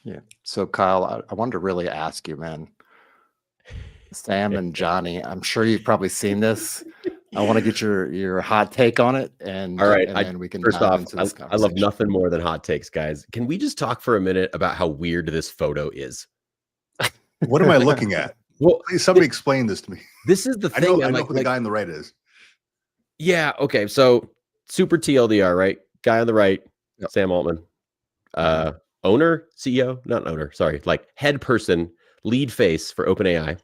Yeah. So Kyle, I wanted to really ask you, man, Sam and Jony, I'm sure you've probably seen this. I want to get your hot take on it, and All right. then we can First dive off, into this I conversation. love nothing more than hot takes, guys. Can we just talk for a minute about how weird this photo is? What am I looking at? Well, please somebody explain this to me. This is the thing. I know who the guy on the right is. Yeah. Okay. So super TLDR, right? Guy on the right, yep. Sam Altman, owner, CEO, not owner. Sorry, like head person, lead face for OpenAI.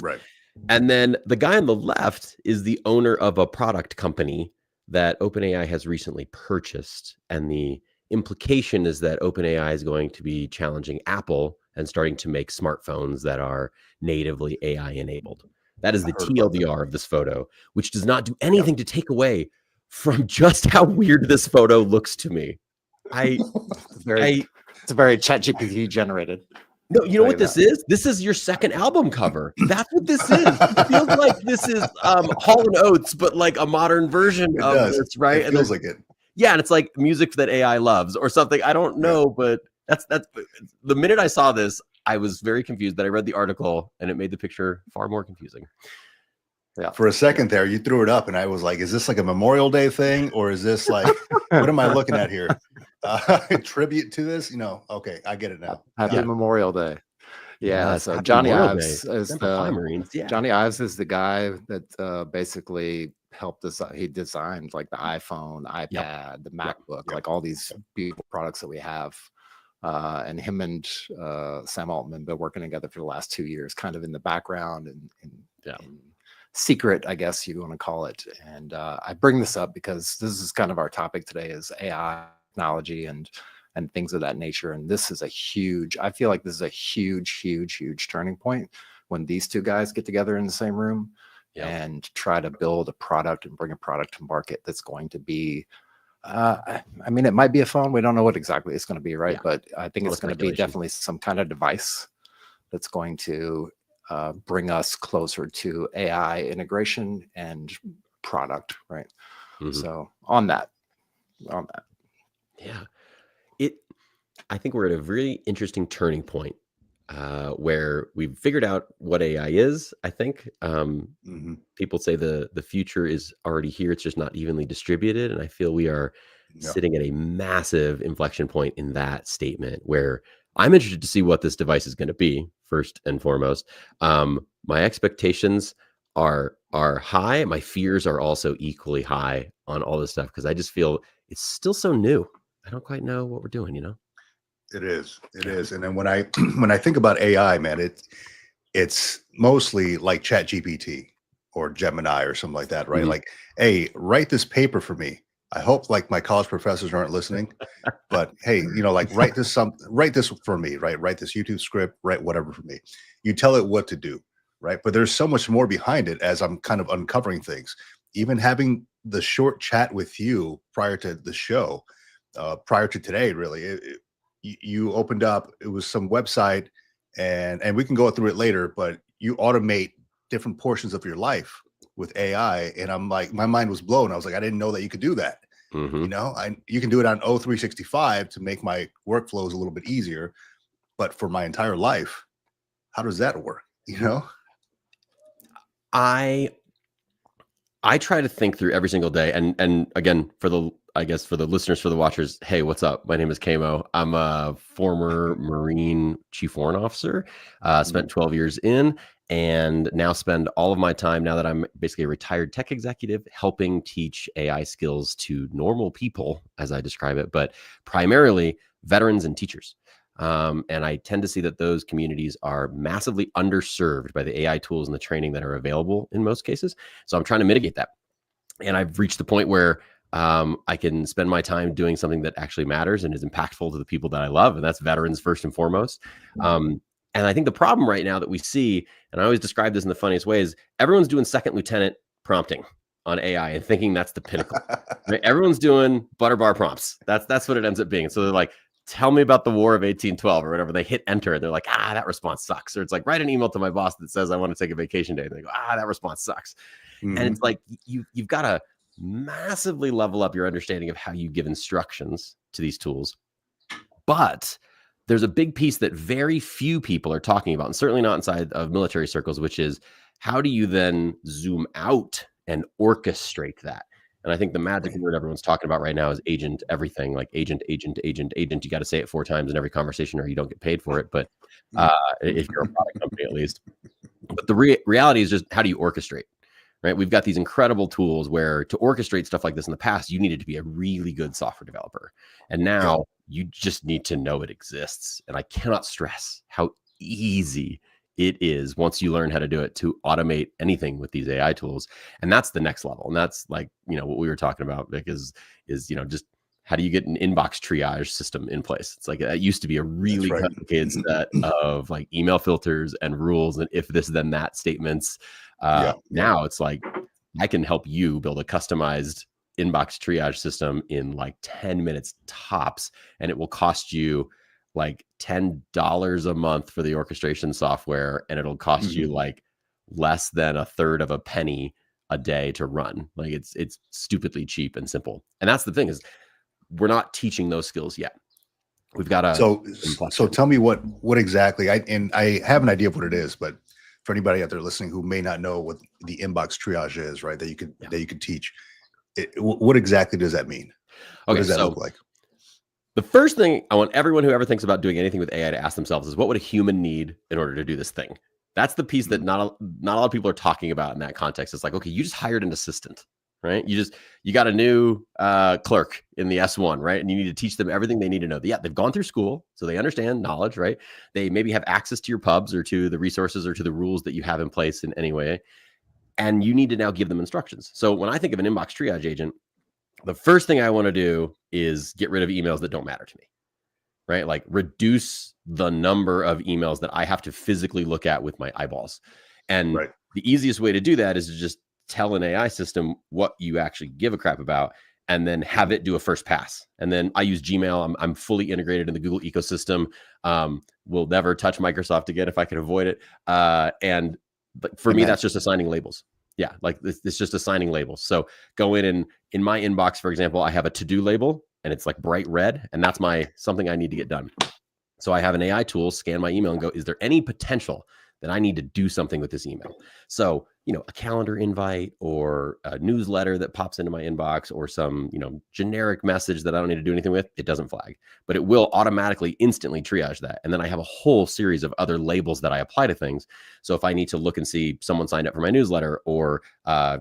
Right. And then the guy on the left is the owner of a product company that OpenAI has recently purchased. And the implication is that OpenAI is going to be challenging Apple and starting to make smartphones that are natively AI enabled. That is the TLDR of this photo, which does not do anything to take away from just how weird this photo looks to me. It's very Chat GPT generated. No, you know what this is? This is your second album cover. That's what this is. It feels like this is Hall & Oates, but like a modern version of this, right? It feels like it. Yeah, and it's like music that AI loves or something. I don't know, but that's the minute I saw this, I was very confused. That I read the article and it made the picture far more confusing. Yeah. For a second there, you threw it up, and I was like, "Is this like a Memorial Day thing, or is this like what am I looking at here? Tribute to this? You know? Okay, I get it now. Happy Memorial Day. Yeah. So Jony Ives is Jony Ives is the guy that basically helped us. He designed like the iPhone, iPad, the MacBook, like all these beautiful products that we have. And him and Sam Altman been working together for the last 2 years, kind of in the background and in secret, I guess you want to call it. And I bring this up because this is kind of our topic today is AI technology and things of that nature. And this is I feel like this is a huge turning point when these two guys get together in the same room and try to build a product and bring a product to market that's going to be, I mean, it might be a phone. We don't know what exactly it's going to be, right? But I think it's going to be definitely some kind of device that's going to bring us closer to AI integration and product, right? So on that. Yeah. I think we're at a really interesting turning point where we've figured out what AI is, I think. People say the future is already here. It's just not evenly distributed. And I feel we are sitting at a massive inflection point in that statement where I'm interested to see what this device is going to be, first and foremost. My expectations are high. My fears are also equally high on all this stuff because I just feel it's still so new. I don't quite know what we're doing, you know? It is. And then when I think about AI, man, it's mostly like Chat GPT or Gemini or something like that, right? Like, hey, write this paper for me. I hope like my college professors aren't listening, but hey, you know, like write this for me, right? Write this YouTube script, write whatever for me. You tell it what to do, right? But there's so much more behind it as I'm kind of uncovering things. Even having the short chat with you prior to the show, prior to today, really, you opened up, it was some website and we can go through it later, but you automate different portions of your life with AI. And I'm like, my mind was blown. I was like, I didn't know that you could do that. You know, you can do it on O365 to make my workflows a little bit easier, but for my entire life, how does that work? You know, I try to think through every single day. And again, for the listeners, for the watchers, hey, what's up? My name is Kamo. I'm a former Marine Chief Warrant Officer, spent 12 years in, and now spend all of my time, now that I'm basically a retired tech executive, helping teach AI skills to normal people, as I describe it, but primarily veterans and teachers. And I tend to see that those communities are massively underserved by the AI tools and the training that are available in most cases. So I'm trying to mitigate that. And I've reached the point where I can spend my time doing something that actually matters and is impactful to the people that I love. And that's veterans first and foremost. And I think the problem right now that we see, and I always describe this in the funniest ways, everyone's doing second lieutenant prompting on AI and thinking that's the pinnacle. Right? Everyone's doing butterbar prompts. That's what it ends up being. So they're like, tell me about the War of 1812 or whatever. They hit enter and they're like, that response sucks. Or it's like, write an email to my boss that says I want to take a vacation day. And they go, that response sucks. And it's like, you've got to massively level up your understanding of how you give instructions to these tools. But there's a big piece that very few people are talking about, and certainly not inside of military circles, which is how do you then zoom out and orchestrate that? And I think the magic word everyone's talking about right now is agent everything, like agent, agent, agent, agent. You got to say it 4 times in every conversation or you don't get paid for it. But if you're a product company, at least. But the reality is just how do you orchestrate, right? We've got these incredible tools where to orchestrate stuff like this in the past, you needed to be a really good software developer. And now you just need to know it exists. And I cannot stress how easy it is once you learn how to do it to automate anything with these AI tools. And that's the next level. And that's like, what we were talking about, Vic, is just how do you get an inbox triage system in place? It's like, it used to be a really complicated set of like email filters and rules and if this, then that statements. Now it's like, I can help you build a customized inbox triage system in like 10 minutes tops. And it will cost you like $10 a month for the orchestration software, and it'll cost you like less than 1/3 of a penny a day to run. Like it's stupidly cheap and simple. And that's the thing is we're not teaching those skills yet. We've got to. So tell me what exactly, I have an idea of what it is, but for anybody out there listening who may not know what the inbox triage is, right? That you could teach. What exactly does that mean? What does that look like? The first thing I want everyone who ever thinks about doing anything with AI to ask themselves is, what would a human need in order to do this thing? That's the piece that not a lot of people are talking about in that context. It's like, okay, you just hired an assistant, right? You got a new clerk in the S1, right? And you need to teach them everything they need to know. Yeah, they've gone through school, so they understand knowledge, right? They maybe have access to your pubs or to the resources or to the rules that you have in place in any way. And you need to now give them instructions. So when I think of an inbox triage agent, the first thing I want to do is get rid of emails that don't matter to me, right? Like reduce the number of emails that I have to physically look at with my eyeballs. And the easiest way to do that is to just tell an AI system what you actually give a crap about and then have it do a first pass. And then I use Gmail. I'm fully integrated in the Google ecosystem. Will never touch Microsoft again if I can avoid it. But for me, that's just assigning labels. Yeah, like it's just assigning labels. So go in my inbox, for example, I have a to-do label and it's like bright red, and that's something I need to get done. So I have an AI tool scan my email and go, is there any potential that I need to do something with this email? So, a calendar invite or a newsletter that pops into my inbox or some, generic message that I don't need to do anything with, it doesn't flag, but it will automatically instantly triage that. And then I have a whole series of other labels that I apply to things. So if I need to look and see someone signed up for my newsletter or, a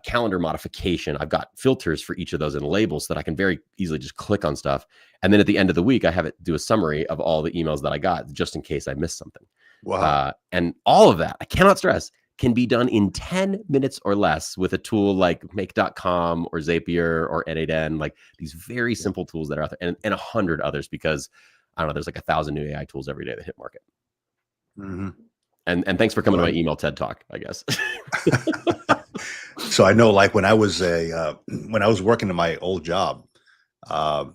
calendar modification, I've got filters for each of those and labels that I can very easily just click on stuff. And then at the end of the week, I have it do a summary of all the emails that I got just in case I missed something. Wow. And all of that, I cannot stress, can be done in 10 minutes or less with a tool like make.com or Zapier or N8N, like these very simple tools that are out there, and 100 others, because I don't know, there's like 1,000 new AI tools every day that hit market. And thanks for coming to my email TED Talk, I guess. So I know, like when I was working in my old job, or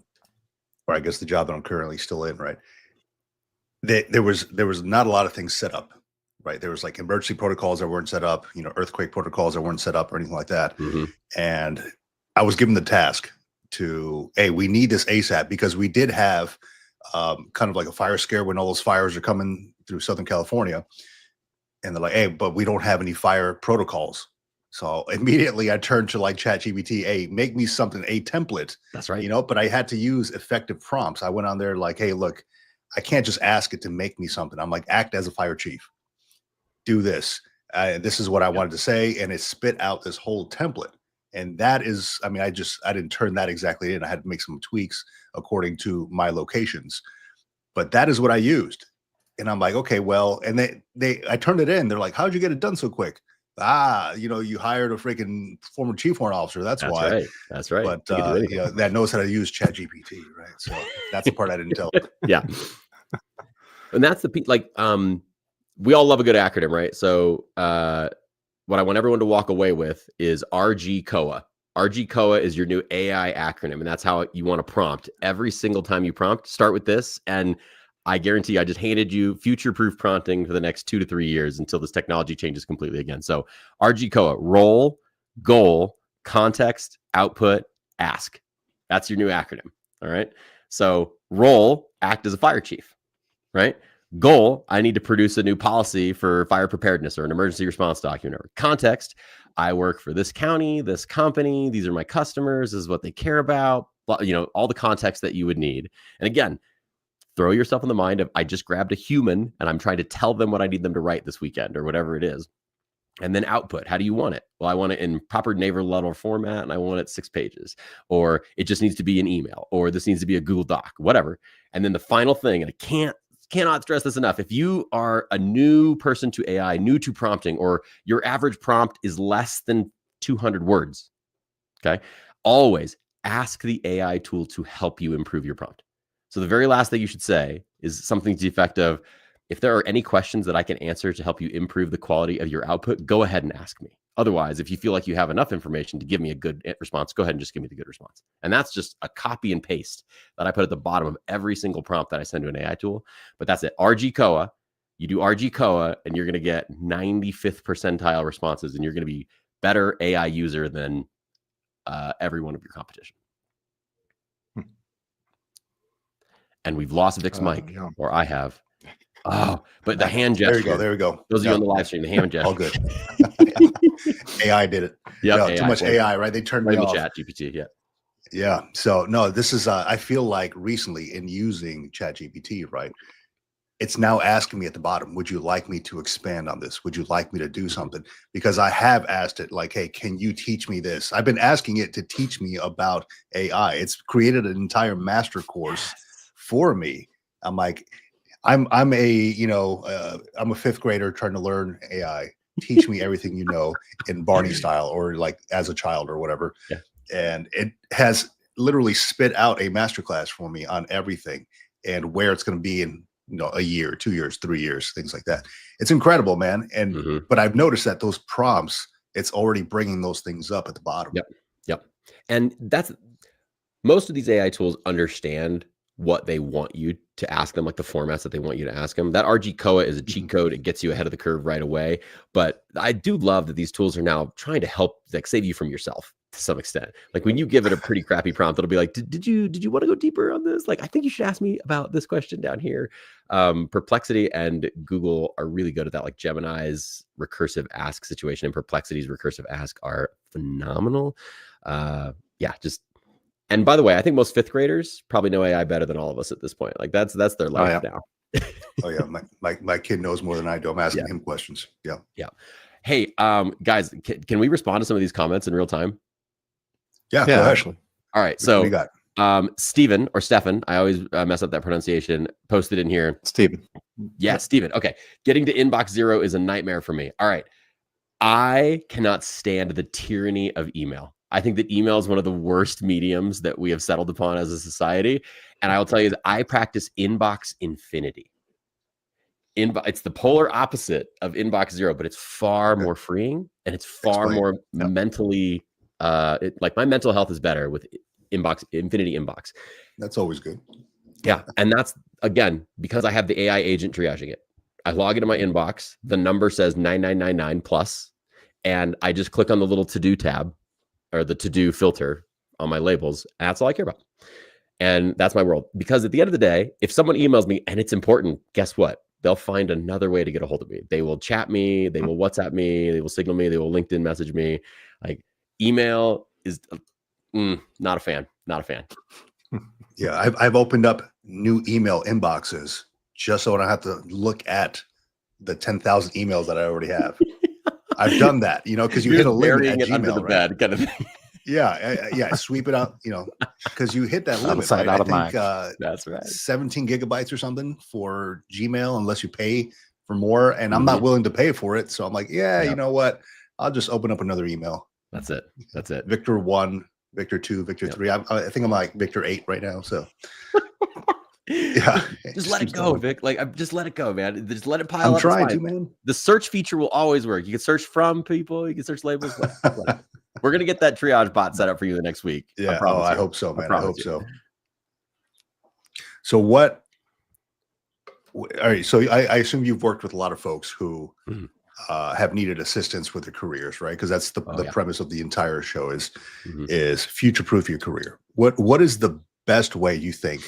I guess the job that I'm currently still in, right? There was not a lot of things set up. Right. There was like emergency protocols that weren't set up, earthquake protocols that weren't set up or anything like that. And I was given the task to, hey, we need this ASAP, because we did have kind of like a fire scare when all those fires are coming through Southern California. And they're like, hey, but we don't have any fire protocols. So immediately I turned to like Chat GPT, hey, make me something, a template. That's right. But I had to use effective prompts. I went on there like, hey, look, I can't just ask it to make me something. I'm like, act as a fire chief. Do this. This is what I wanted to say. And it spit out this whole template. And that is, I didn't turn that exactly in. I had to make some tweaks according to my locations, but that is what I used. And I'm like, okay, well, and I turned it in. They're like, how'd you get it done so quick? You hired a freaking former chief warrant officer. That's why. Right. That's right. But that knows how to use Chat GPT, right? So that's the part I didn't tell. Yeah. And that's we all love a good acronym, right? So what I want everyone to walk away with is RGCOA. RGCOA is your new AI acronym, and that's how you want to prompt. Every single time you prompt, start with this, and I guarantee I just handed you future-proof prompting for the next 2 to 3 years until this technology changes completely again. So RGCOA, role, goal, context, output, ask. That's your new acronym, all right? So Role, act as a fire chief, right? Goal, I need to produce a new policy for fire preparedness or an emergency response document. Or context, I work for this county, this company, these are my customers, this is what they care about, all the context that you would need. And again, throw yourself in the mind of, I just grabbed a human and I'm trying to tell them what I need them to write this weekend or whatever it is. And then output, how do you want it? Well, I want it in proper Naver letter format and I want it 6 pages, or it just needs to be an email, or this needs to be a Google Doc, whatever. And then the final thing, and I cannot stress this enough. If you are a new person to AI, new to prompting, or your average prompt is less than 200 words, okay, always ask the AI tool to help you improve your prompt. So the very last thing you should say is something to the effect of, if there are any questions that I can answer to help you improve the quality of your output, go ahead and ask me. Otherwise, if you feel like you have enough information to give me a good response, go ahead and just give me the good response. And that's just a copy and paste that I put at the bottom of every single prompt that I send to an AI tool. But that's it. RGCOA, you do RGCOA and you're going to get 95th percentile responses, and you're going to be better AI user than every one of your competition. And we've lost Vic's mic, or I have. Oh, but the hand gesture. There we go. Those of you on the live stream, the hand gesture. All good. AI did it. Yeah, too much AI, right? They turned me off. Chat GPT, yeah. Yeah. So no, this is I feel like recently in using Chat GPT, right? It's now asking me at the bottom, would you like me to expand on this? Would you like me to do something? Because I have asked it like, hey, can you teach me this? I've been asking it to teach me about AI. It's created an entire master course for me. I'm like, I'm a 5th grader trying to learn AI. Teach me everything you know in Barney style, or like as a child or whatever. Yeah. And it has literally spit out a masterclass for me on everything and where it's going to be in a year, 2 years, 3 years, things like that. It's incredible, man. And but I've noticed that those prompts, it's already bringing those things up at the bottom. Yep. And that's, most of these AI tools understand what they want you to ask them, like the formats that they want you to ask them. That RGCOA is a cheat code. It gets you ahead of the curve right away. But I do love that these tools are now trying to help, like, save you from yourself to some extent. Like when you give it a pretty crappy prompt, it'll be like, did you want to go deeper on this? Like, I think you should ask me about this question down here. Perplexity and Google are really good at that. Like Gemini's recursive ask situation and Perplexity's recursive ask are phenomenal. And by the way, I think most 5th graders probably know AI better than all of us at this point. Like that's their life now. Oh yeah, my kid knows more than I do. I'm asking him questions. Yeah. Hey, guys, can we respond to some of these comments in real time? Yeah, actually. All right, so we got Steven or Stefan. I always mess up that pronunciation. Posted in here. Steven. Yeah, Steven. Okay, getting to inbox 0 is a nightmare for me. All right, I cannot stand the tyranny of email. I think that email is one of the worst mediums that we have settled upon as a society. And I will tell you that I practice inbox infinity. It's the polar opposite of inbox 0, but it's far more freeing, and it's far more mentally, like my mental health is better with infinity inbox. That's always good. Yeah. And that's, again, because I have the AI agent triaging it. I log into my inbox, the number says 9999 plus, and I just click on the little to-do tab, or the to-do filter on my labels. That's all I care about. And that's my world. Because at the end of the day, if someone emails me and it's important, guess what? They'll find another way to get a hold of me. They will chat me, they will WhatsApp me, they will signal me, they will LinkedIn message me. Like, email is not a fan. Yeah, I've opened up new email inboxes just so I don't have to look at the 10,000 emails that I already have. I've done that, because you hit a limit at Gmail, under the bed kind of thing. Yeah, sweep it out, because you hit that limit. Right? I think that's right, 17 gigabytes or something for Gmail, unless you pay for more. And I'm not willing to pay for it, so I'm like, you know what? I'll just open up another email. That's it. Victor 1, Victor 2, Victor 3. I think I'm like Victor 8 right now. So. Yeah, just let it go, Vic. Like, just let it go, man. Just let it pile up. I'm trying to, man. The search feature will always work. You can search from people. You can search labels. We're gonna get that triage bot set up for you the next week. Yeah. I hope so, man. I hope so. So what? All right. So I assume you've worked with a lot of folks who have needed assistance with their careers, right? Because that's the premise of the entire show is future-proof your career. What is the best way you think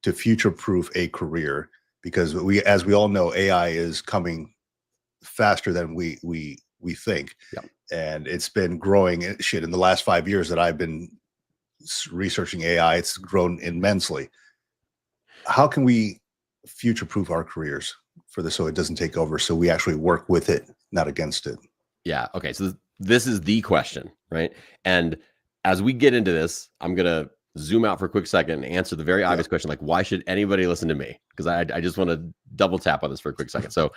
to future-proof a career? Because as we all know, AI is coming faster than we think. Yep. And it's been growing in the last 5 years that I've been researching AI. It's grown immensely. How can we future-proof our careers for this so it doesn't take over, so we actually work with it, not against it? Yeah. Okay. So this is the question, right? And as we get into this, I'm going to zoom out for a quick second and answer the very obvious question, like, why should anybody listen to me? Because I just want to double tap on this for a quick second. So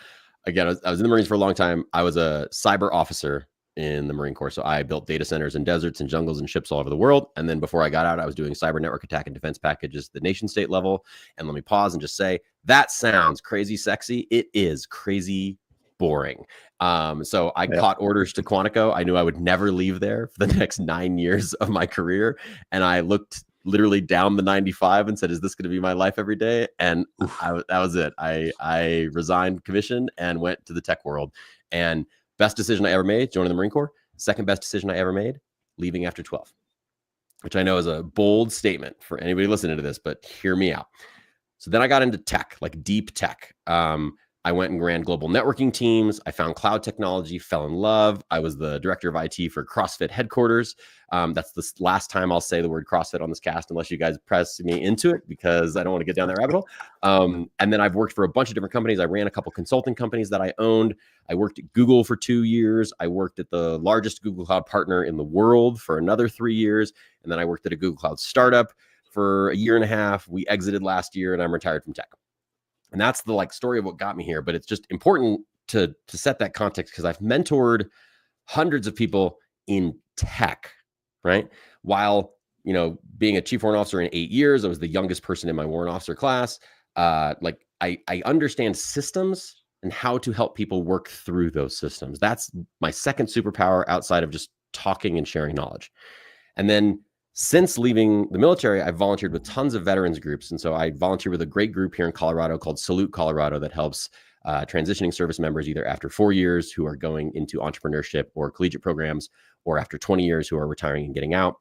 again, I was in the Marines for a long time. I was a cyber officer in the Marine Corps. So I built data centers in deserts and jungles and ships all over the world. And then before I got out, I was doing cyber network attack and defense packages at the nation state level. And let me pause and just say, that sounds crazy sexy. It is crazy boring. So I caught orders to Quantico. I knew I would never leave there for the next 9 years of my career. And I looked literally down the 95 and said, is this going to be my life every day? And that was it. I resigned commission and went to the tech world. And best decision I ever made, joining the Marine Corps. Second best decision I ever made, leaving after 12, which I know is a bold statement for anybody listening to this, but hear me out. So then I got into tech, like deep tech. I went and ran global networking teams. I found cloud technology, fell in love. I was the director of IT for CrossFit headquarters. That's the last time I'll say the word CrossFit on this cast, unless you guys press me into it, because I don't want to get down that rabbit hole. And then I've worked for a bunch of different companies. I ran a couple consulting companies that I owned. I worked at Google for 2 years. I worked at the largest Google Cloud partner in the world for another 3 years. And then I worked at a Google Cloud startup for a year and a half. We exited last year and I'm retired from tech. And that's the story of what got me here. But it's just important to set that context, because I've mentored hundreds of people in tech, right? While, being a chief warrant officer in 8 years, I was the youngest person in my warrant officer class. I understand systems and how to help people work through those systems. That's my second superpower outside of just talking and sharing knowledge. And then since leaving the military, I've volunteered with tons of veterans groups. And so I volunteer with a great group here in Colorado called Salute Colorado that helps transitioning service members either after 4 years who are going into entrepreneurship or collegiate programs, or after 20 years who are retiring and getting out.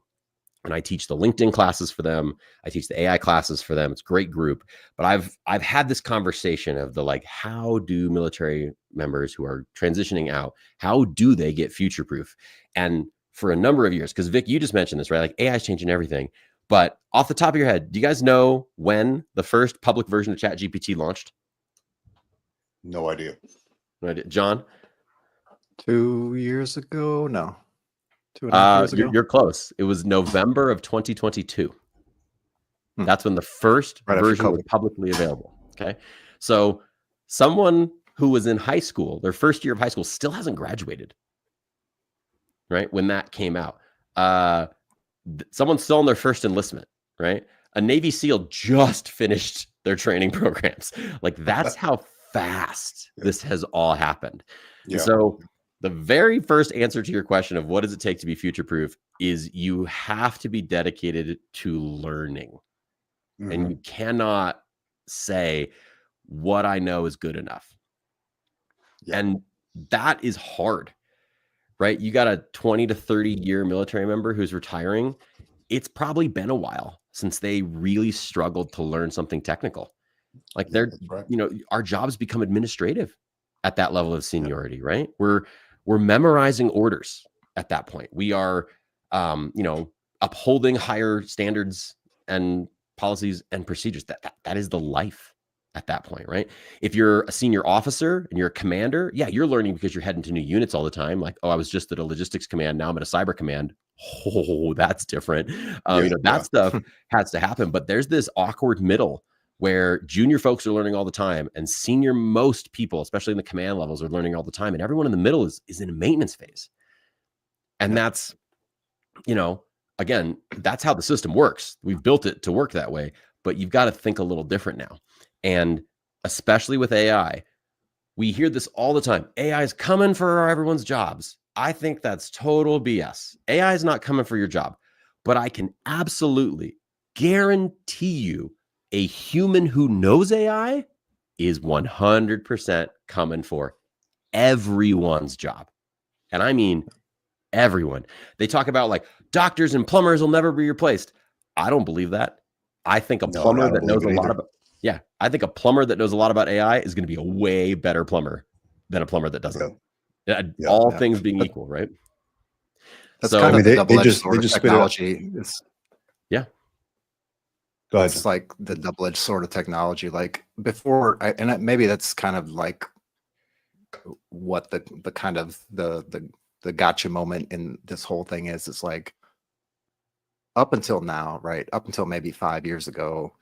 And I teach the LinkedIn classes for them. I teach the AI classes for them. It's a great group. But I've had this conversation of how do military members who are transitioning out, how do they get future-proof? And for a number of years, because Vic, you just mentioned this, right? AI is changing everything. But off the top of your head, do you guys know when the first public version of Chat GPT launched? No idea. No idea. John? 2 years ago? No. 2.5 years ago? You're close. It was November of 2022. That's when the first version was publicly available. Okay. So someone who was in high school, their first year of high school, still hasn't graduated. Right? When that came out, someone's still on their first enlistment, right? A Navy SEAL just finished their training programs. That's how fast this has all happened. Yeah. So the very first answer to your question of what does it take to be future-proof is you have to be dedicated to learning. And you cannot say what I know is good enough. Yeah. And that is hard. Right? You got a 20 to 30 year military member who's retiring. It's probably been a while since they really struggled to learn something technical. Our jobs become administrative at that level of seniority, right? We're memorizing orders at that point. We are, upholding higher standards and policies and procedures. That is the life at that point, right? If you're a senior officer and you're a commander, yeah, you're learning because you're heading to new units all the time. I was just at a logistics command. Now I'm at a cyber command. Oh, that's different. Stuff has to happen, but there's this awkward middle where junior folks are learning all the time and senior most people, especially in the command levels, are learning all the time. And everyone in the middle is in a maintenance phase. And that's, again, that's how the system works. We've built it to work that way, but you've got to think a little different now. And especially with AI, we hear this all the time. AI is coming for everyone's jobs. I think that's total BS. AI is not coming for your job, but I can absolutely guarantee you a human who knows AI is 100% coming for everyone's job. And I mean everyone. They talk about doctors and plumbers will never be replaced. I don't believe that. I think a No, plumber I don't that knows a believe it lot either. about, yeah, I think a plumber that knows a lot about AI is going to be a way better plumber than a plumber that doesn't. All things being equal, right? That's kind of the double-edged sword of just spit it up. technology. Yeah. Go ahead. It's like the double-edged sword of technology. Like before, maybe that's kind of like what the kind of the gotcha moment in this whole thing is. It's like up until now, right? Up until maybe 5 years ago,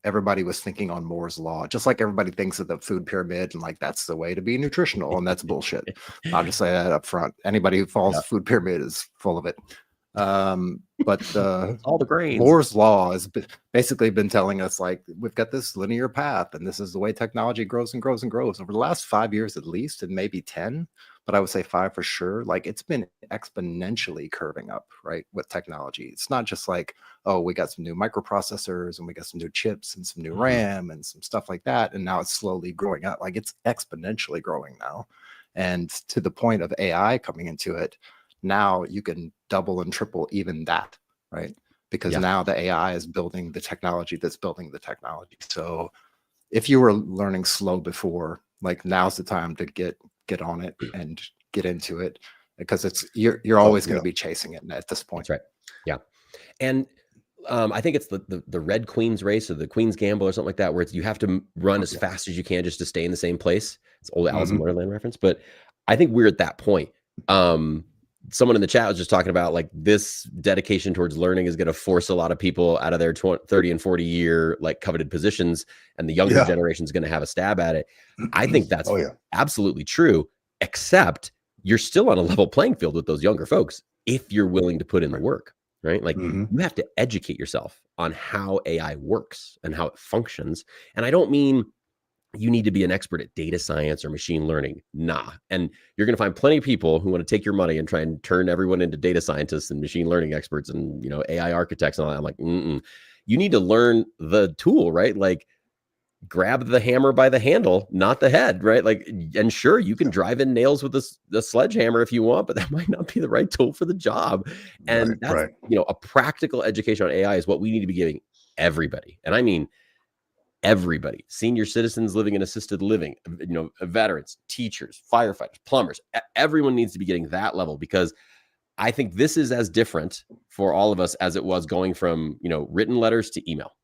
everybody was thinking on Moore's law, just like everybody thinks of the food pyramid and like that's the way to be nutritional, and that's bullshit. I'll just say that up front. Anybody who follows the food pyramid is full of it. But all the grains. Moore's law has basically been telling us like we've got this linear path, and this is the way technology grows and grows and grows over the last 5 years at least, and maybe 10. But I would say 5 for sure. Like it's been exponentially curving up, right? With technology. It's not just like, oh, we got some new microprocessors and we got some new chips and some new RAM and some stuff like that. And now it's slowly growing up. Like it's exponentially growing now. And to the point of AI coming into it, now you can double and triple even that, right? Because now the AI is building the technology that's building the technology. So if you were learning slow before, like now's the time to get on it and get into it, because you're always going to be chasing it at this point. That's right. Yeah. And I think it's the Red Queen's race or the Queen's Gamble or something like that, where you have to run as fast as you can just to stay in the same place. It's old Alice in Wonderland reference, but I think we're at that point. Someone in the chat was just talking about like this dedication towards learning is going to force a lot of people out of their 30 and 40 year like coveted positions, and the younger generation is going to have a stab at it. I think that's absolutely true, except you're still on a level playing field with those younger folks if you're willing to put in the work, right? Like you have to educate yourself on how AI works and how it functions. And I don't mean you need to be an expert at data science or machine learning. Nah. And you're going to find plenty of people who want to take your money and try and turn everyone into data scientists and machine learning experts and, you know, AI architects and all that. I'm like, you need to learn the tool, right? Like grab the hammer by the handle, not the head, right? Like, and sure, you can drive in nails with the sledgehammer if you want, but that might not be the right tool for the job. And that's, you know, a practical education on AI is what we need to be giving everybody. And I mean, everybody, senior citizens living in assisted living, you know, veterans, teachers, firefighters, plumbers, everyone needs to be getting that level, because I think this is as different for all of us as it was going from, you know, written letters to email,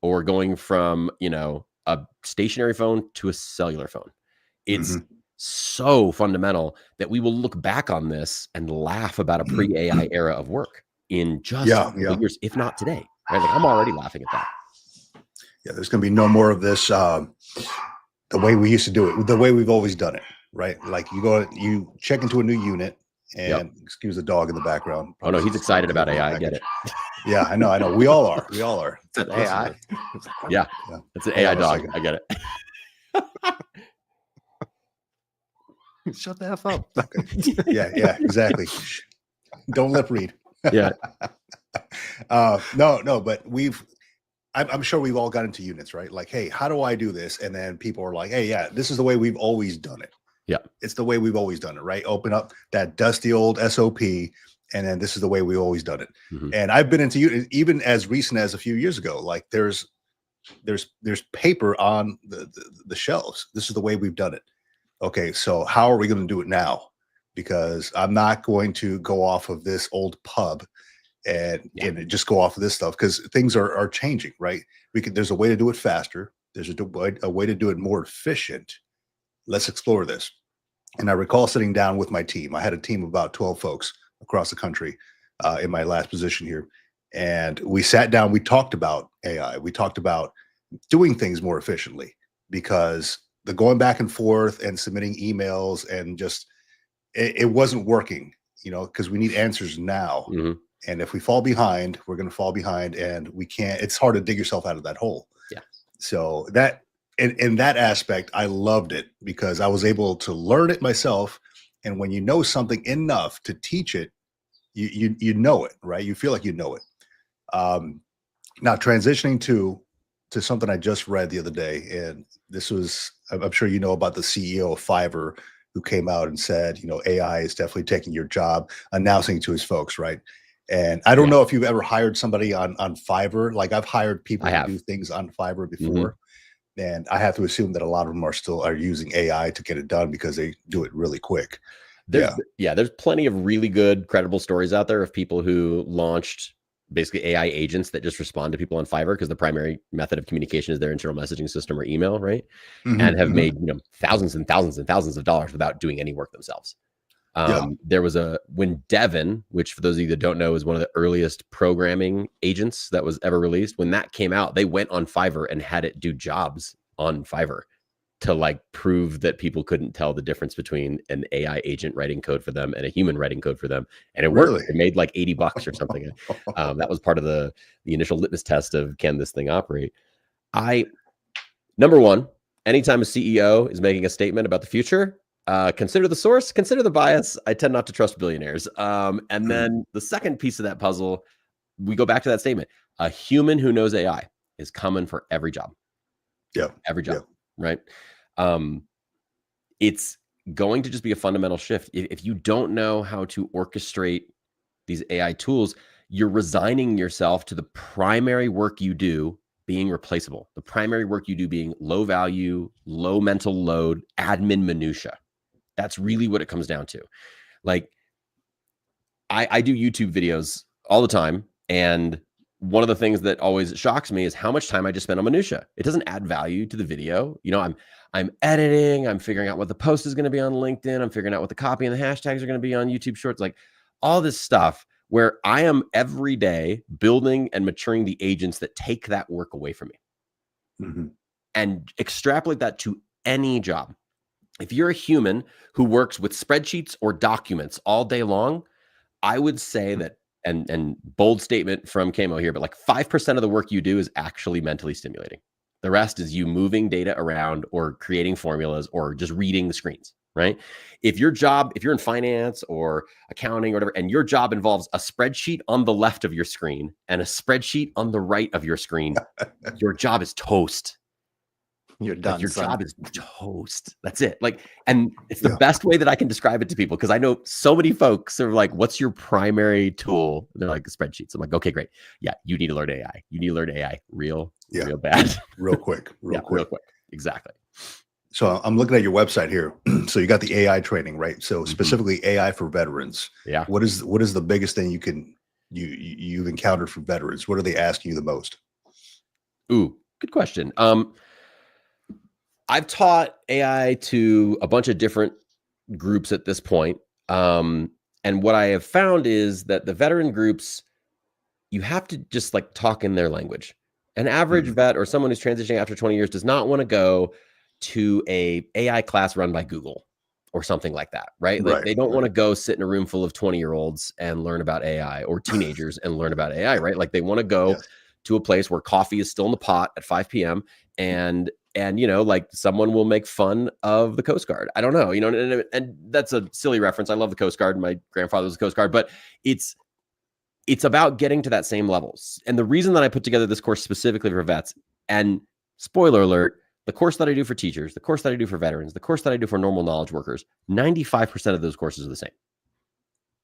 or going from, you know, a stationary phone to a cellular phone. It's so fundamental that we will look back on this and laugh about a pre-AI era of work in just years, if not today, right? Like I'm already laughing at that. Yeah, there's going to be no more of this the way we used to do it, the way we've always done it, right? Like you check into a new unit, and excuse the dog in the background. Oh no, he's excited about AI. I get it. Yeah, I know. We all are. We all are. It's an AI. Yeah, it's an AI dog. I get it. Shut the F up. Okay. Yeah, exactly. Don't lip read. Yeah. No, but I'm sure we've all got into units, right? Like, hey, how do I do this? And then people are like, hey, yeah, this is the way we've always done it. Yeah. It's the way we've always done it, right? Open up that dusty old SOP, and then this is the way we've always done it. And I've been into units even as recent as a few years ago. Like there's paper on the shelves. This is the way we've done it. Okay, so how are we going to do it now? Because I'm not going to go off of this old pub and just go off of this stuff, because things are changing, right? There's a way to do it faster. There's a way to do it more efficient. Let's explore this. And I recall sitting down with my team. I had a team of about 12 folks across the country in my last position here. And we sat down, we talked about AI. We talked about doing things more efficiently, because the going back and forth and submitting emails and just, it wasn't working, you know, because we need answers now. And if we fall behind, we're going to fall behind, and we can't, it's hard to dig yourself out of that hole. Yeah. So that, in that aspect, I loved it, because I was able to learn it myself. And when you know something enough to teach it, you know it, right? You feel like you know it. Now transitioning to something I just read the other day, and this was, I'm sure you know about the CEO of Fiverr, who came out and said, you know, AI is definitely taking your job, announcing to his folks, right? And I don't know if you've ever hired somebody on Fiverr. Like I've hired people to do things on Fiverr before. And I have to assume that a lot of them are using AI to get it done because they do it really quick. There's plenty of really good, credible stories out there of people who launched basically AI agents that just respond to people on Fiverr because the primary method of communication is their internal messaging system or email, right? And have made thousands and thousands and thousands of dollars without doing any work themselves. There was when Devin, which for those of you that don't know is one of the earliest programming agents that was ever released, when that came out, they went on Fiverr and had it do jobs on Fiverr to like prove that people couldn't tell the difference between an AI agent writing code for them and a human writing code for them. And it worked. It made like $80 or something. That was part of the initial litmus test of can this thing operate? Number one, anytime a CEO is making a statement about the future, consider the source, consider the bias. I tend not to trust billionaires. And then the second piece of that puzzle, we go back to that statement. A human who knows AI is coming for every job. Every job, right? It's going to just be a fundamental shift. If you don't know how to orchestrate these AI tools, you're resigning yourself to the primary work you do being replaceable. The primary work you do being low value, low mental load, admin minutia. That's really what it comes down to. Like I do YouTube videos all the time. And one of the things that always shocks me is how much time I just spend on minutia. It doesn't add value to the video. You know, I'm editing, I'm figuring out what the post is going to be on LinkedIn. I'm figuring out what the copy and the hashtags are going to be on YouTube Shorts, like all this stuff where I am every day building and maturing the agents that take that work away from me and extrapolate that to any job. If you're a human who works with spreadsheets or documents all day long, I would say that, and bold statement from Camo here, but like 5% of the work you do is actually mentally stimulating. The rest is you moving data around or creating formulas or just reading the screens, right? If you're in finance or accounting or whatever, and your job involves a spreadsheet on the left of your screen and a spreadsheet on the right of your screen, your job is toast. You're done. Like your job is toast. That's it. Like, and it's the best way that I can describe it to people because I know so many folks are like, "What's your primary tool?" They're like spreadsheets. I'm like, "Okay, great. Yeah, you need to learn AI. You need to learn AI real bad, real quick. Real quick. Exactly." So I'm looking at your website here. So you got the AI training, right? So specifically AI for veterans. Yeah. What is the biggest thing you've encountered for veterans? What are they asking you the most? Ooh, good question. I've taught AI to a bunch of different groups at this point. And what I have found is that the veteran groups, you have to just like talk in their language. An average vet or someone who's transitioning after 20 years does not want to go to a AI class run by Google or something like that, right? Like they don't want to go sit in a room full of 20-year-olds and learn about AI or teenagers and learn about AI, right? Like they want to go to a place where coffee is still in the pot at 5 p.m. and you know, like someone will make fun of the Coast Guard. I don't know, you know, and that's a silly reference. I love the Coast Guard. My grandfather was a Coast Guard, but it's about getting to that same levels. And the reason that I put together this course specifically for vets, and spoiler alert, the course that I do for teachers, the course that I do for veterans, the course that I do for normal knowledge workers, 95% of those courses are the same,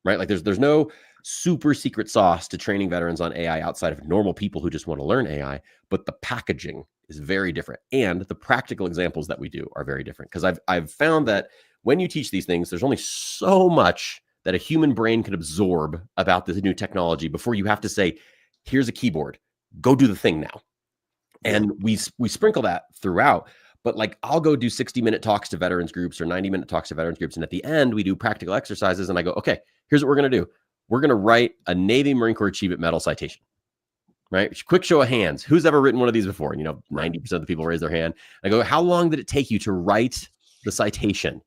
right? Like there's no super secret sauce to training veterans on AI outside of normal people who just want to learn AI, but the packaging is very different. And the practical examples that we do are very different. Because I've found that when you teach these things, there's only so much that a human brain can absorb about this new technology before you have to say, here's a keyboard, go do the thing now. And we sprinkle that throughout. But like I'll go do 60-minute talks to veterans groups or 90-minute talks to veterans groups. And at the end, we do practical exercises. And I go, okay, here's what we're going to do. We're going to write a Navy Marine Corps Achievement Medal citation. Right? Quick show of hands. Who's ever written one of these before? And, you know, 90% of the people raise their hand. I go, how long did it take you to write the citation?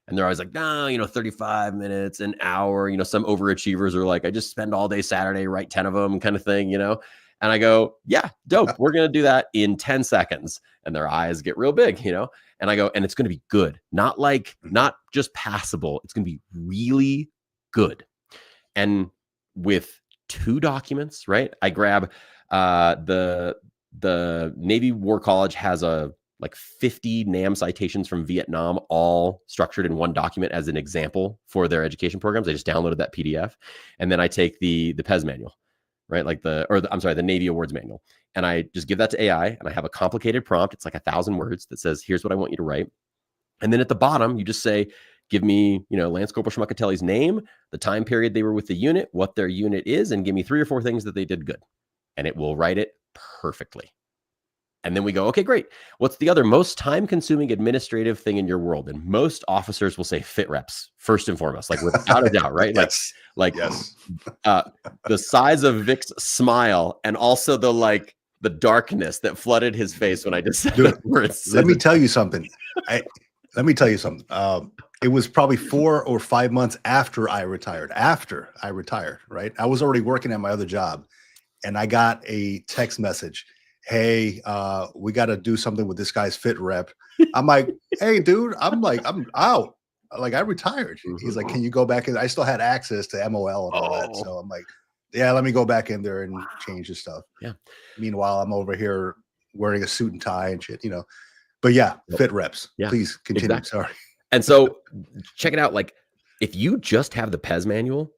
And they're always like, no, you know, 35 minutes, an hour. You know, some overachievers are like, I just spend all day Saturday, write 10 of them kind of thing, you know? And I go, yeah, dope. We're going to do that in 10 seconds. And their eyes get real big, you know? And I go, and it's going to be good. Not just passable. It's going to be really good. And with 2 documents, right? I grab the Navy War College has a like 50 NAM citations from Vietnam, all structured in one document as an example for their education programs. I just downloaded that PDF. And then I take the PES manual, right? Like the Navy Awards manual. And I just give that to AI, and I have a complicated prompt. It's like 1,000 words that says, here's what I want you to write. And then at the bottom, you just say, give me, Lance Corporal Schmuckatelli's name, the time period they were with the unit, what their unit is, and give me 3 or 4 things that they did good. And it will write it perfectly. And then we go, okay, great. What's the other most time-consuming administrative thing in your world? And most officers will say fit reps first and foremost, like without a doubt, right? Yes. Yes. The size of Vic's smile, and also the darkness that flooded his face when I just said the words. Let me tell you something. It was probably 4 or 5 months after I retired. Right? I was already working at my other job, and I got a text message. Hey, we got to do something with this guy's fit rep. I'm like, hey, dude, I'm out. Like, I retired. He's like, can you go back in? I still had access to MOL and all that. So I'm like, yeah, let me go back in there and change the stuff. Yeah. Meanwhile, I'm over here wearing a suit and tie and shit, But yeah, fit reps. Yeah, please continue. Exactly. Sorry. And so check it out. Like, if you just have the PES manual,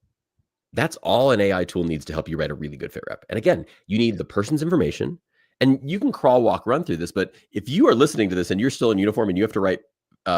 that's all an AI tool needs to help you write a really good fit rep. And again, you need the person's information. And you can crawl, walk, run through this, but if you are listening to this and you're still in uniform and you have to write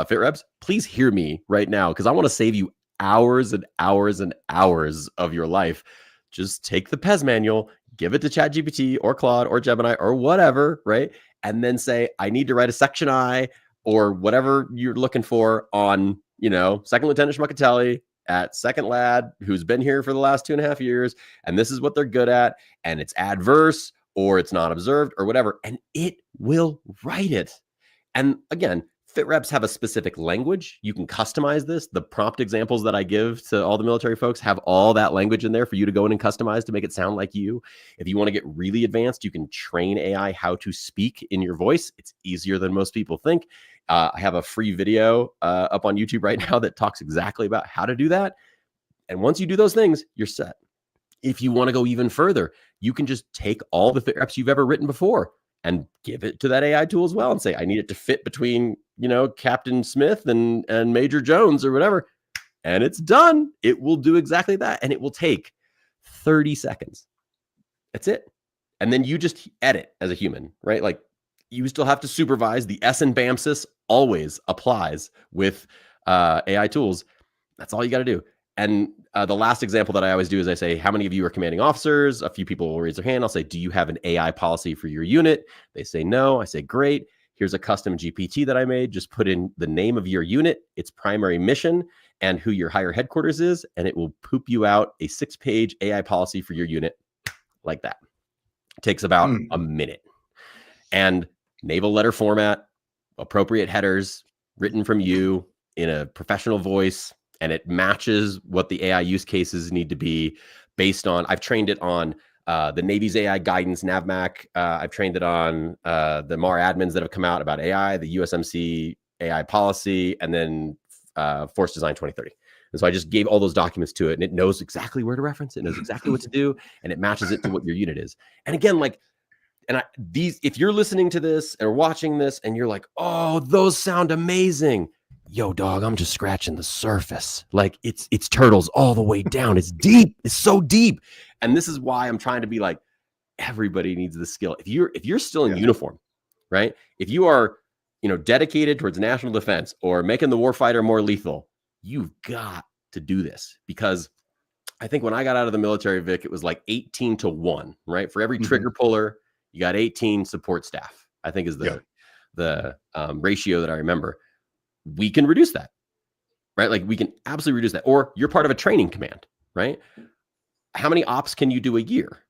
fit reps, please hear me right now, because I want to save you hours and hours and hours of your life. Just take the PES manual, give it to Chat GPT or Claude or Gemini or whatever, right? And then say, I need to write a section I or whatever you're looking for on, Second Lieutenant Schmuckatelli at Second Lad, who's been here for the last 2.5 years, and this is what they're good at, and it's adverse, or it's not observed, or whatever, and it will write it. And again, fit reps have a specific language. You can customize this. The prompt examples that I give to all the military folks have all that language in there for you to go in and customize to make it sound like you. If you want to get really advanced, you can train AI how to speak in your voice. It's easier than most people think. I have a free video up on YouTube right now that talks exactly about how to do that. And once you do those things, you're set. If you want to go even further, you can just take all the fit reps you've ever written before and give it to that AI tool as well and say, I need it to fit between, Captain Smith and Major Jones or whatever. And it's done. It will do exactly that. And it will take 30 seconds. That's it. And then you just edit as a human, right? Like, you still have to supervise. The S in BAMSIS always applies with AI tools. That's all you got to do. And the last example that I always do is I say, how many of you are commanding officers? A few people will raise their hand. I'll say, do you have an AI policy for your unit? They say no. I say, great. Here's a custom GPT that I made. Just put in the name of your unit, its primary mission, and who your higher headquarters is, and it will poop you out a 6-page AI policy for your unit like that. It takes about a minute. And naval letter format, appropriate headers, written from you in a professional voice, and it matches what the AI use cases need to be based on. I've trained it on the Navy's AI guidance, NAVMAC. I've trained it on the MARADMINs that have come out about AI, the USMC AI policy, and then Force Design 2030. And so I just gave all those documents to it, and it knows exactly where to reference. It knows exactly what to do, and it matches it to what your unit is. And again, if you're listening to this or watching this and you're like, oh, those sound amazing. Yo, dog, I'm just scratching the surface. Like, it's turtles all the way down. It's deep. It's so deep. And this is why I'm trying to be like, everybody needs this skill. If you're still in uniform, right? If you are, dedicated towards national defense or making the warfighter more lethal, you've got to do this. Because I think when I got out of the military, Vic, it was like 18-1, right? For every trigger puller, you got 18 support staff, I think is the ratio that I remember. We can reduce that, right? Like, we can absolutely reduce that. Or you're part of a training command, right? How many ops can you do a year?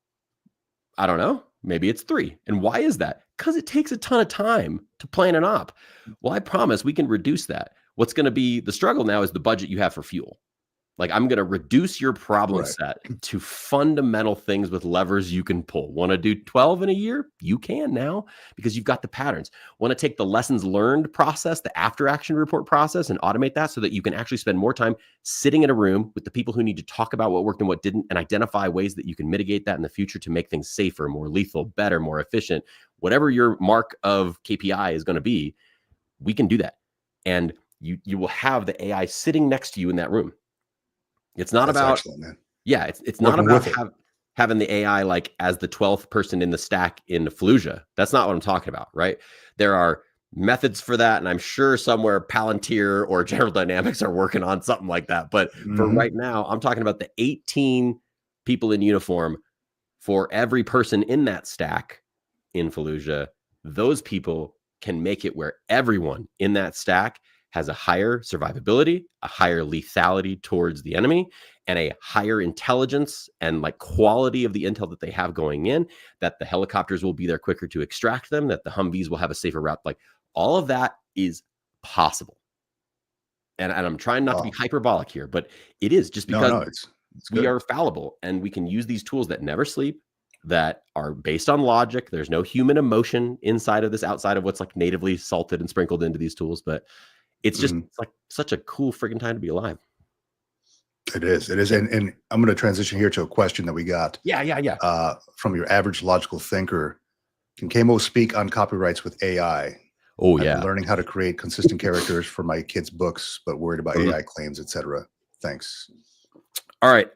I don't know. Maybe it's 3. And why is that? Because it takes a ton of time to plan an op. Well, I promise we can reduce that. What's going to be the struggle now is the budget you have for fuel. Like, I'm going to reduce your problem set to fundamental things with levers you can pull. Want to do 12 in a year? You can now, because you've got the patterns. Want to take the lessons learned process, the after action report process, and automate that so that you can actually spend more time sitting in a room with the people who need to talk about what worked and what didn't, and identify ways that you can mitigate that in the future to make things safer, more lethal, better, more efficient. whatever your mark of KPI is going to be, we can do that. And you will have the AI sitting next to you in that room. It's not That's about, excellent, man. yeah, it's not about having the AI like as the 12th person in the stack in Fallujah. That's not what I'm talking about, right? There are methods for that, and I'm sure somewhere Palantir or General Dynamics are working on something like that. But for right now, I'm talking about the 18 people in uniform for every person in that stack in Fallujah. Those people can make it where everyone in that stack has a higher survivability, a higher lethality towards the enemy, and a higher intelligence and like quality of the intel that they have going in, that the helicopters will be there quicker to extract them, that the Humvees will have a safer route. Like all of that is possible. And I'm trying not to be hyperbolic here, but it is just because it's we are fallible and we can use these tools that never sleep, that are based on logic. There's no human emotion inside of this, outside of what's like natively salted and sprinkled into these tools. But it's just it's like such a cool freaking time to be alive. It is. And I'm going to transition here to a question that we got. From your average logical thinker. Can Camo speak on copyrights with AI? Oh, I've been learning how to create consistent characters for my kids' books, but worried about AI claims, etc. Thanks. All right.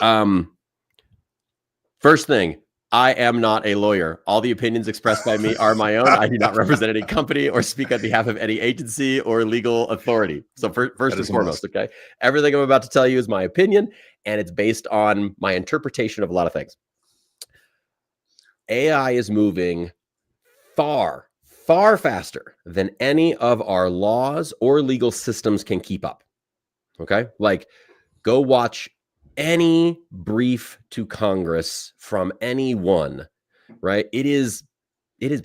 First thing, I am not a lawyer. All the opinions expressed by me are my own. I do not represent any company or speak on behalf of any agency or legal authority. So first and foremost, okay? Everything I'm about to tell you is my opinion, and it's based on my interpretation of a lot of things. AI is moving far faster than any of our laws or legal systems can keep up, okay? Like, go watch any brief to Congress from anyone, right? It is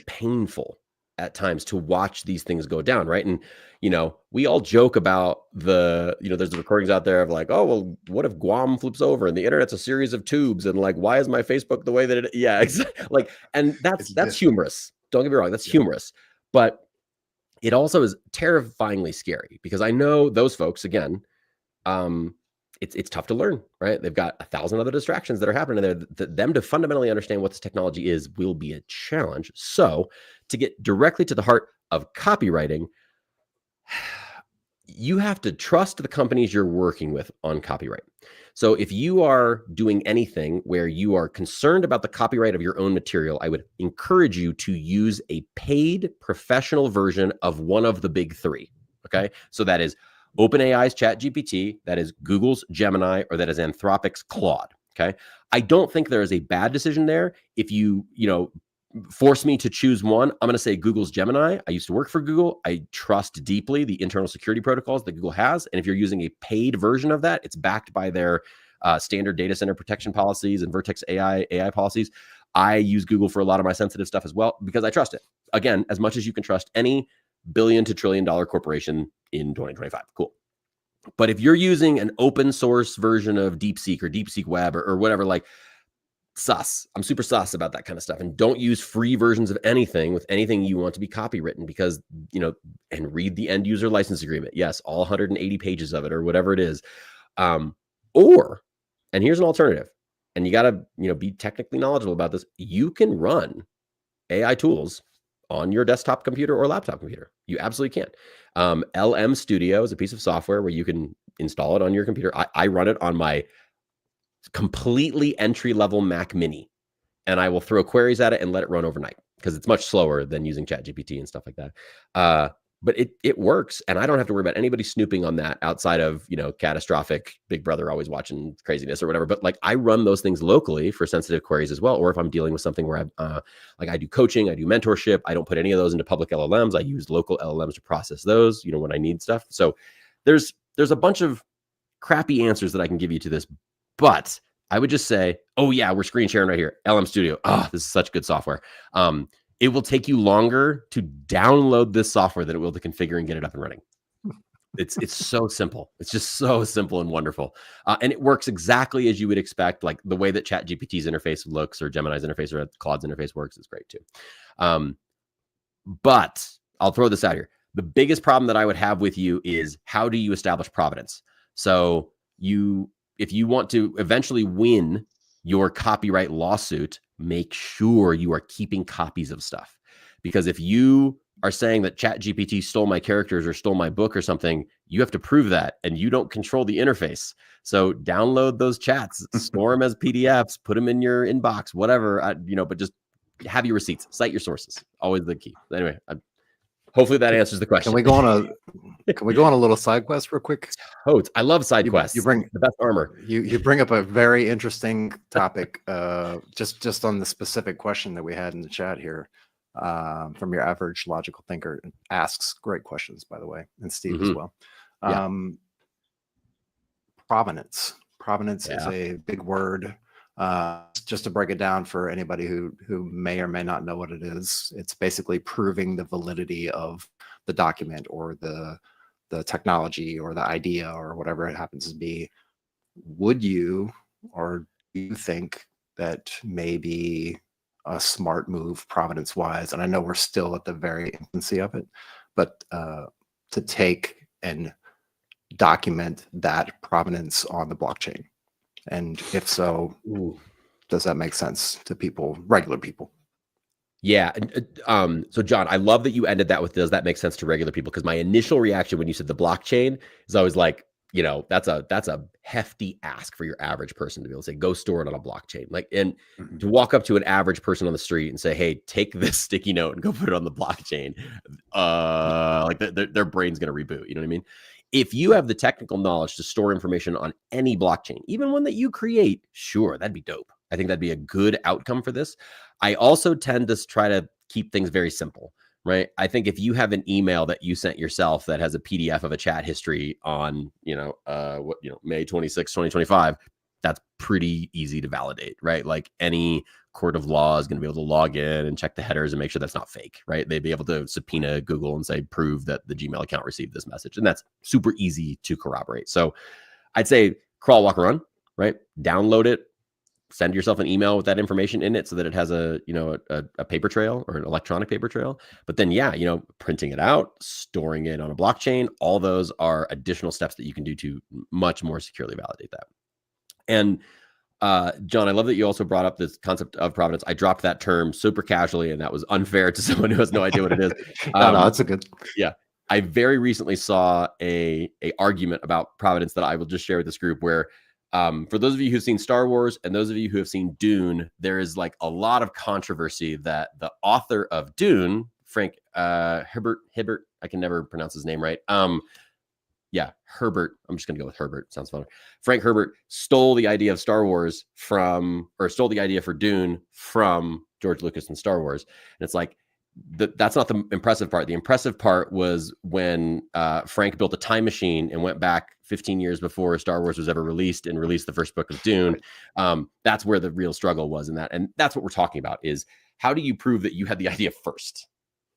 painful at times to watch these things go down, right? And, you know, we all joke about there's the recordings out there of like, oh, well, what if Guam flips over and the internet's a series of tubes, and like, why is my Facebook the way that it, like, and that's humorous. Don't get me wrong, that's humorous, but it also is terrifyingly scary, because I know those folks, again, it's tough to learn, right? They've got 1,000 other distractions that are happening there. Them to fundamentally understand what this technology is will be a challenge. So to get directly to the heart of copywriting, you have to trust the companies you're working with on copyright. So if you are doing anything where you are concerned about the copyright of your own material, I would encourage you to use a paid professional version of one of the big three, okay? So that is OpenAI's Chat GPT, that is Google's Gemini, or that is Anthropic's Claude, okay? I don't think there is a bad decision there. If you force me to choose one, I'm going to say Google's Gemini. I used to work for Google. I trust deeply the internal security protocols that Google has. And if you're using a paid version of that, it's backed by their standard data center protection policies and Vertex AI policies. I use Google for a lot of my sensitive stuff as well, because I trust it. Again, as much as you can trust any billion to $1 trillion corporation in 2025. Cool. But if you're using an open source version of DeepSeek or DeepSeek Web or whatever, like, sus. I'm super sus about that kind of stuff. And don't use free versions of anything with anything you want to be copywritten, because, and read the end user license agreement. Yes, all 180 pages of it or whatever it is. And here's an alternative. And you got to, be technically knowledgeable about this. You can run AI tools on your desktop computer or laptop computer. You absolutely can. LM Studio is a piece of software where you can install it on your computer. I run it on my completely entry-level Mac Mini, and I will throw queries at it and let it run overnight, because it's much slower than using Chat GPT and stuff like that. But it works, and I don't have to worry about anybody snooping on that outside of, catastrophic Big Brother always watching craziness or whatever. But like, I run those things locally for sensitive queries as well. Or if I'm dealing with something where I do coaching, I do mentorship, I don't put any of those into public LLMs. I use local LLMs to process those, when I need stuff. So there's a bunch of crappy answers that I can give you to this, but I would just say, oh yeah, we're screen sharing right here. LM Studio. Oh, this is such good software. It will take you longer to download this software than it will to configure and get it up and running. It's so simple. It's just so simple and wonderful. And it works exactly as you would expect. Like the way that Chat GPT's interface looks, or Gemini's interface, or Claude's interface works is great too. But I'll throw this out here. The biggest problem that I would have with you is, how do you establish provenance? So if you want to eventually win your copyright lawsuit, make sure you are keeping copies of stuff, Because if you are saying that Chat GPT stole my characters or stole my book or something, you have to prove that, and you don't control the interface. So download those chats, store them as PDFs, put them in your inbox, whatever, but just have your receipts, cite your sources. Always the key. Anyway, hopefully that answers the question. Can we go on a little side quest real quick? Totes. I love side quests. You bring the best armor. You bring up a very interesting topic, just on the specific question that we had in the chat here, from your average logical thinker. Asks great questions, by the way, and Steve as well. Provenance. Provenance is a big word. Just to break it down for anybody who may or may not know what it is, it's basically proving the validity of the document or the technology or the idea or whatever it happens to be. Would you, or do you think that maybe a smart move provenance wise, and I know we're still at the very infancy of it, but to take and document that provenance on the blockchain? And if so, does that make sense to people, regular people? Yeah. So John, I love that you ended that with, does that make sense to regular people? Because my initial reaction when you said the blockchain is always like, that's a hefty ask for your average person to be able to say, go store it on a blockchain. Like, and to walk up to an average person on the street and say, hey, take this sticky note and go put it on the blockchain. Like their brain's going to reboot. You know what I mean? If you have the technical knowledge to store information on any blockchain, even one that you create, sure, that'd be dope. I think that'd be a good outcome for this. I also tend to try to keep things very simple, right? I think if you have an email that you sent yourself that has a PDF of a chat history on, May 26, 2025, that's pretty easy to validate, right? Like any court of law is going to be able to log in and check the headers and make sure that's not fake, right? They'd be able to subpoena Google and say, prove that the Gmail account received this message. And that's super easy to corroborate. So I'd say crawl, walk, run, right? Download it, send yourself an email with that information in it so that it has a paper trail or an electronic paper trail. But then, printing it out, storing it on a blockchain, all those are additional steps that you can do to much more securely validate that. And John, I love that you also brought up this concept of provenance. I dropped that term super casually, and that was unfair to someone who has no idea what it is. No, that's a good. Yeah. I very recently saw a argument about provenance that I will just share with this group where, for those of you who've seen Star Wars and those of you who have seen Dune, there is like a lot of controversy that the author of Dune, Frank Herbert, I can never pronounce his name right. Herbert. I'm just going to go with Herbert. Sounds fun. Frank Herbert stole the idea of Star Wars stole the idea for Dune from George Lucas and Star Wars. And it's like, that's not the impressive part. The impressive part was when Frank built a time machine and went back 15 years before Star Wars was ever released and released the first book of Dune. That's where the real struggle was in that. And that's what we're talking about is, how do you prove that you had the idea first,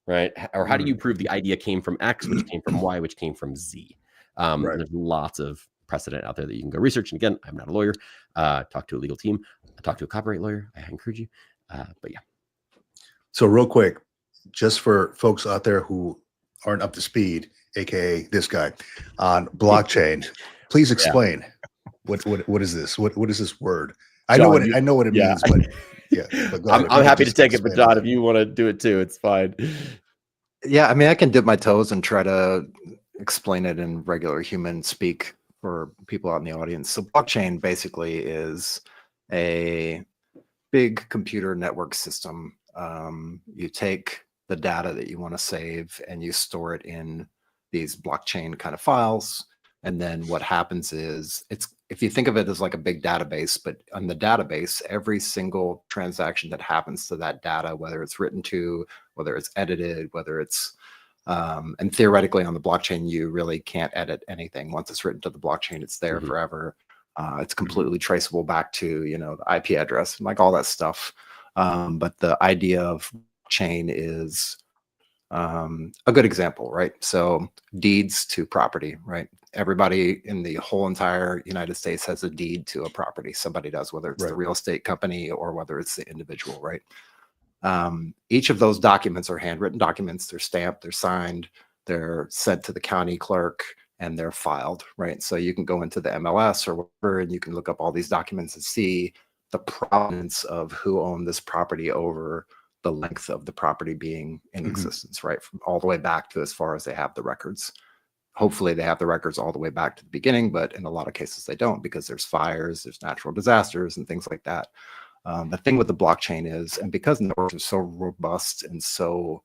right? Or how do you prove the idea came from X, which came from Y, which came from Z? There's lots of precedent out there that you can go research. And again, I'm not a lawyer. Talk to a legal team. Talk to a copyright lawyer. I encourage you. But yeah. So real quick, just for folks out there who aren't up to speed, aka this guy, on blockchain, please explain what is this? What is this word? I know what it means, but I'm happy to take it, but John, if you want to do it too, it's fine. Yeah, I mean, I can dip my toes and try to explain it in regular human speak for people out in the audience. So blockchain basically is a big computer network system. You take the data that you want to save and you store it in these blockchain kind of files. And then what happens is, if you think of it as like a big database, but on the database, every single transaction that happens to that data, whether it's written to, whether it's edited, whether it's, and theoretically on the blockchain, you really can't edit anything. Once it's written to the blockchain, it's there forever. It's completely traceable back to, the IP address and like all that stuff. But the idea of chain is a good example, right? So deeds to property, right? Everybody in the whole entire United States has a deed to a property. Somebody does, whether it's the real estate company or whether it's the individual, right? Each of those documents are handwritten documents. They're stamped, they're signed, they're sent to the county clerk, and they're filed, right? So you can go into the MLS or whatever, and you can look up all these documents and see the provenance of who owned this property over the length of the property being in existence, right? From all the way back to as far as they have the records. Hopefully they have the records all the way back to the beginning, but in a lot of cases they don't, because there's fires, there's natural disasters and things like that. The thing with the blockchain is, and because networks are so robust and so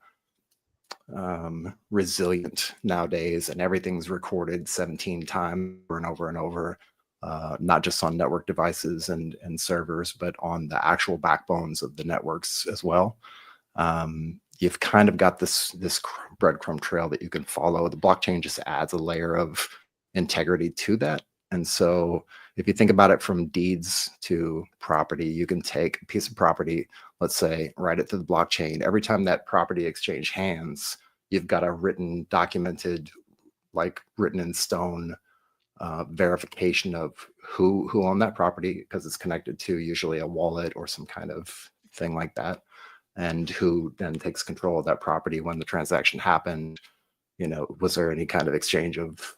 resilient nowadays, and everything's recorded 17 times over and over and over, not just on network devices and servers, but on the actual backbones of the networks as well. You've kind of got this breadcrumb trail that you can follow. The blockchain just adds a layer of integrity to that. And so if you think about it from deeds to property, you can take a piece of property, let's say, write it to the blockchain. Every time that property exchange hands, you've got a written, documented, like written in stone verification of who owned that property, because it's connected to usually a wallet or some kind of thing like that, and who then takes control of that property when the transaction happened. You know, was there any kind of exchange of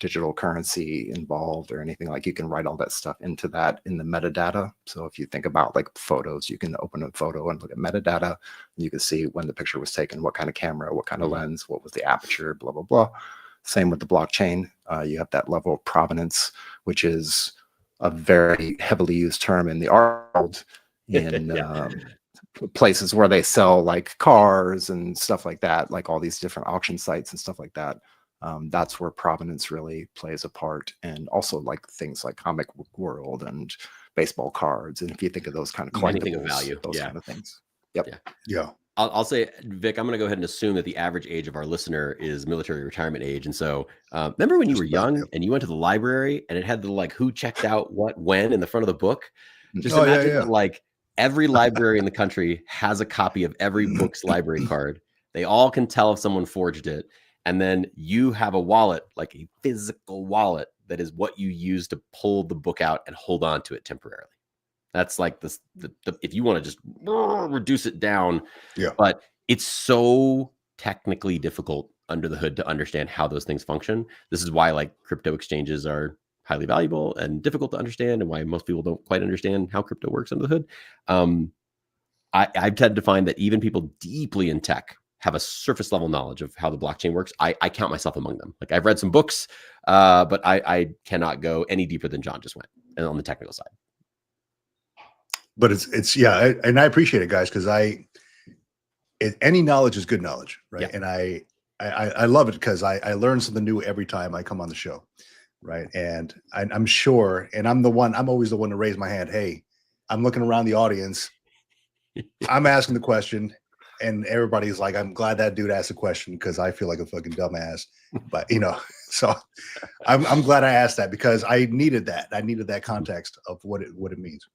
digital currency involved or anything? Like, you can write all that stuff into that in the metadata. So if you think about like photos, you can open a photo and look at metadata, and you can see when the picture was taken, what kind of camera, what kind of lens, what was the aperture, blah, blah, blah. Same with the blockchain. You have that level of provenance, which is a very heavily used term in the art world, in places where they sell like cars and stuff like that, like all these different auction sites and stuff like that. That's where provenance really plays a part. And also like things like comic book world and baseball cards. And if you think of those kind of collectibles, anything of value, those kind of things. Yep. Yeah. I'll say, Vic, I'm going to go ahead and assume that the average age of our listener is military retirement age. And so remember when you were young and you went to the library and it had the like who checked out what when in the front of the book? Just imagine that like every library in the country has a copy of every book's library card. They all can tell if someone forged it. And then you have a wallet, like a physical wallet, that is what you use to pull the book out and hold on to it temporarily. That's like the if you want to just reduce it down. Yeah. But it's so technically difficult under the hood to understand how those things function. This is why like crypto exchanges are highly valuable and difficult to understand, and why most people don't quite understand how crypto works under the hood. I've tended to find that even people deeply in tech have a surface level knowledge of how the blockchain works. I count myself among them. Like, I've read some books, but I cannot go any deeper than John just went, and on the technical side. But and I appreciate it, guys, because any knowledge is good knowledge, right? Yeah. And I love it because I learn something new every time I come on the show, right? And I'm sure, and I'm always the one to raise my hand. Hey, I'm looking around the audience, I'm asking the question, and everybody's like, I'm glad that dude asked the question because I feel like a fucking dumbass. But so I'm glad I asked that, because I needed that. I needed that context of what it means.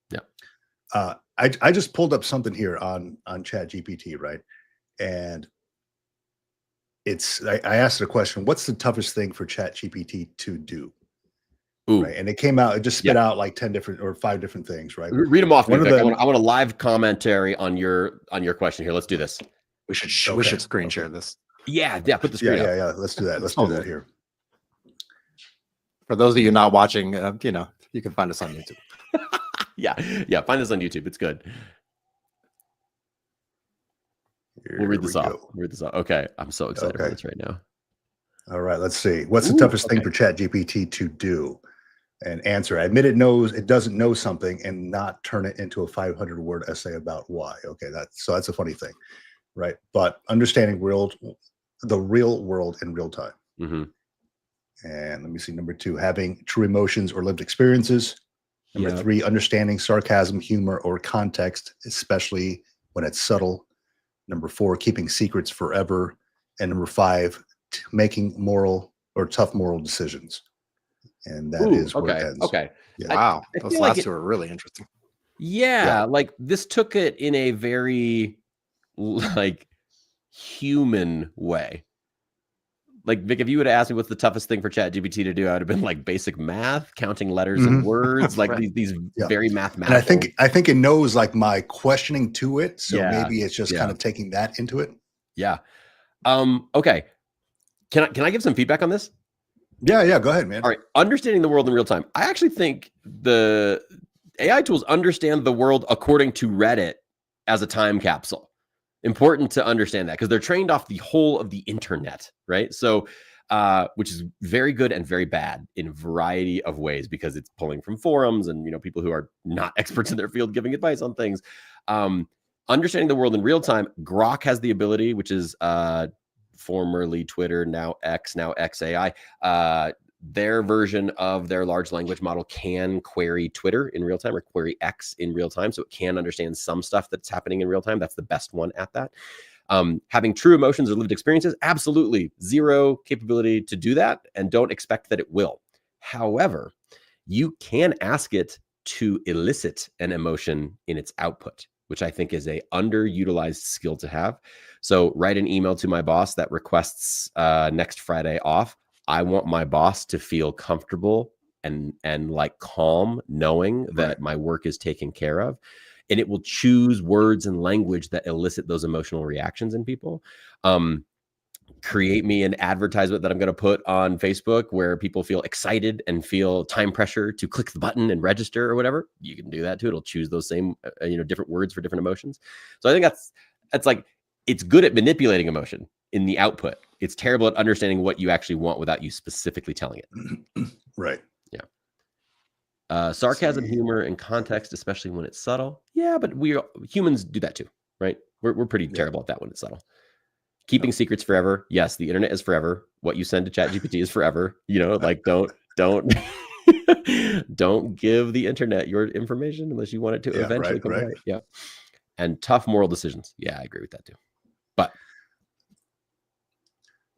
Yeah. I just pulled up something here on Chat GPT, right? And I asked it a question: what's the toughest thing for Chat GPT to do? Ooh. Right, and it came out. It just spit out like 10 different or 5 different things, right? Read them off. I want a live commentary on your question here. Let's do this. We should screen share this. Yeah. Put the screen up. Yeah. Let's do that. Let's do that here. For those of you not watching, you can find us on YouTube. Yeah. Find us on YouTube. It's good. We'll read this off. Okay. I'm so excited for this right now. All right. Let's see. What's the toughest thing for Chat GPT to do? And answer: admit it doesn't know something and not turn it into a 500-word essay about why. Okay. That's a funny thing, right? But understanding the real world in real time. Mm-hmm. And let me see. Number 2, having true emotions or lived experiences. Number 3, understanding sarcasm, humor, or context, especially when it's subtle. Number 4, keeping secrets forever. And number 5, making tough moral decisions. And that is where it ends. Okay. Yeah. Wow. Those last two are really interesting. Yeah. Like, this took it in a very like human way. Like, Vic, if you would have asked me what's the toughest thing for Chat GPT to do, I would have been like basic math, counting letters and words, like these very mathematical. And I think it knows like my questioning to it. So maybe it's just kind of taking that into it. Yeah. Okay. Can I give some feedback on this? Yeah. Go ahead, man. All right. Understanding the world in real time. I actually think the AI tools understand the world according to Reddit as a time capsule. Important to understand that because they're trained off the whole of the internet, right? So, which is very good and very bad in a variety of ways because it's pulling from forums and, you know, people who are not experts in their field giving advice on things. Understanding the world in real time, Grok has the ability, which is formerly Twitter, now X, now XAI. Their version of their large language model can query Twitter in real time or query X in real time. So it can understand some stuff that's happening in real time. That's the best one at that. Having true emotions or lived experiences, absolutely zero capability to do that, and don't expect that it will. However, you can ask it to elicit an emotion in its output, which I think is a underutilized skill to have. So write an email to my boss that requests next Friday off. I want my boss to feel comfortable and like calm, knowing that my work is taken care of. And it will choose words and language that elicit those emotional reactions in people. Create me an advertisement that I'm going to put on Facebook where people feel excited and feel time pressure to click the button and register or whatever. You can do that too. It'll choose those same, different words for different emotions. So I think that's like, it's good at manipulating emotion in the output. It's terrible at understanding what you actually want without you specifically telling it. Right. Yeah. Sarcasm, humor, and context, especially when it's subtle. Yeah, but humans do that too, right? We're pretty terrible at that when it's subtle. Keeping secrets forever. Yes, the internet is forever. What you send to Chat GPT is forever. Like don't don't give the internet your information unless you want it to eventually come right. Yeah. And tough moral decisions. Yeah, I agree with that too. But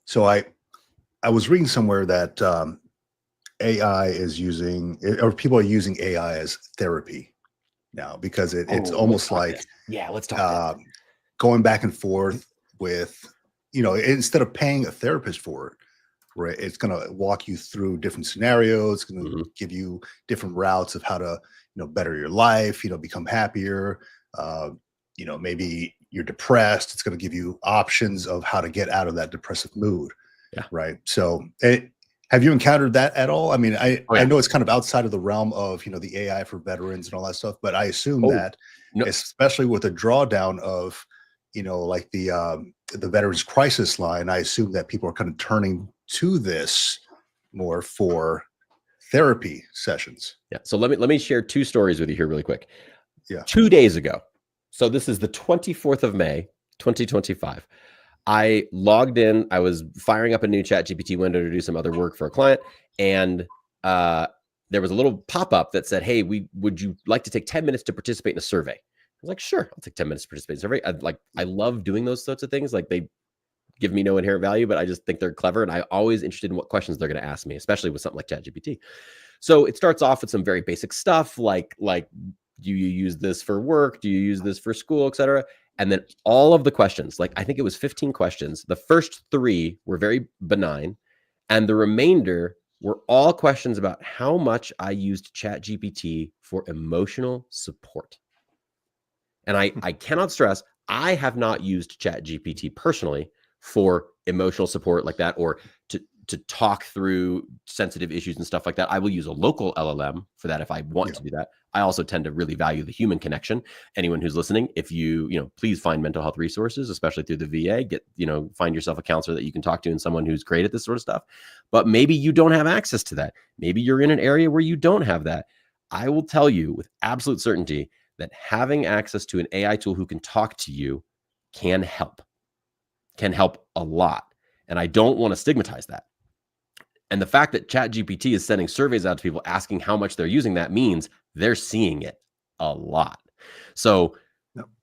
so I was reading somewhere that AI is using, or people are using AI as therapy now because it's almost like let's talk going back and forth with, instead of paying a therapist for it, right? It's going to walk you through different scenarios. It's going to give you different routes of how to, better your life, become happier. Maybe you're depressed. It's going to give you options of how to get out of that depressive mood. Yeah. Right. So have you encountered that at all? I mean, I know it's kind of outside of the realm of, the AI for veterans and all that stuff, but I assume that especially with a drawdown of, like the Veterans Crisis Line, I assume that people are kind of turning to this more for therapy sessions. Yeah. So let me share two stories with you here really quick. Yeah. 2 days ago. So this is the 24th of May, 2025. I logged in. I was firing up a new Chat GPT window to do some other work for a client. And there was a little pop-up that said, hey, would you like to take 10 minutes to participate in a survey? I was like, sure, I'll take 10 minutes to participate in a survey. I love doing those sorts of things. Like they give me no inherent value, but I just think they're clever. And I'm always interested in what questions they're going to ask me, especially with something like Chat GPT. So it starts off with some very basic stuff like, do you use this for work? Do you use this for school, et cetera? And then all of the questions, like I think it was 15 questions. The first 3 were very benign. And the remainder were all questions about how much I used Chat GPT for emotional support. And I cannot stress, I have not used Chat GPT personally for emotional support like that, or to talk through sensitive issues and stuff like that. I will use a local LLM for that if I want to do that. I also tend to really value the human connection. Anyone who's listening, if you please find mental health resources, especially through the VA, find yourself a counselor that you can talk to and someone who's great at this sort of stuff. But maybe you don't have access to that. Maybe you're in an area where you don't have that. I will tell you with absolute certainty that having access to an AI tool who can talk to you can help a lot. And I don't want to stigmatize that. And the fact that Chat GPT is sending surveys out to people asking how much they're using that means they're seeing it a lot. So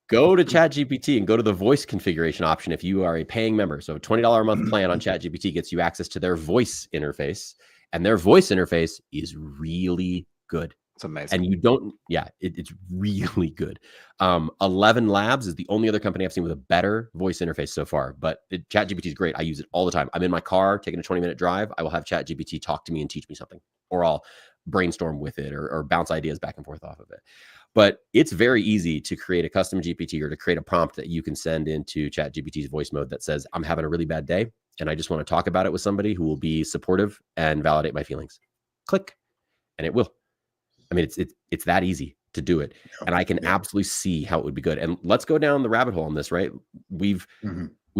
go to Chat GPT and go to the voice configuration option if you are a paying member. So a $20 a month plan on Chat GPT gets you access to their voice interface. And their voice interface is really good. It's amazing. And it's really good. 11 Labs is the only other company I've seen with a better voice interface so far, but Chat GPT is great. I use it all the time. I'm in my car taking a 20-minute drive. I will have Chat GPT talk to me and teach me something, or I'll brainstorm with it or bounce ideas back and forth off of it. But it's very easy to create a custom GPT or to create a prompt that you can send into Chat GPT's voice mode that says, I'm having a really bad day and I just want to talk about it with somebody who will be supportive and validate my feelings. Click, and it will. I mean, it's that easy to do it. And I can absolutely see how it would be good. And let's go down the rabbit hole on this, right? We've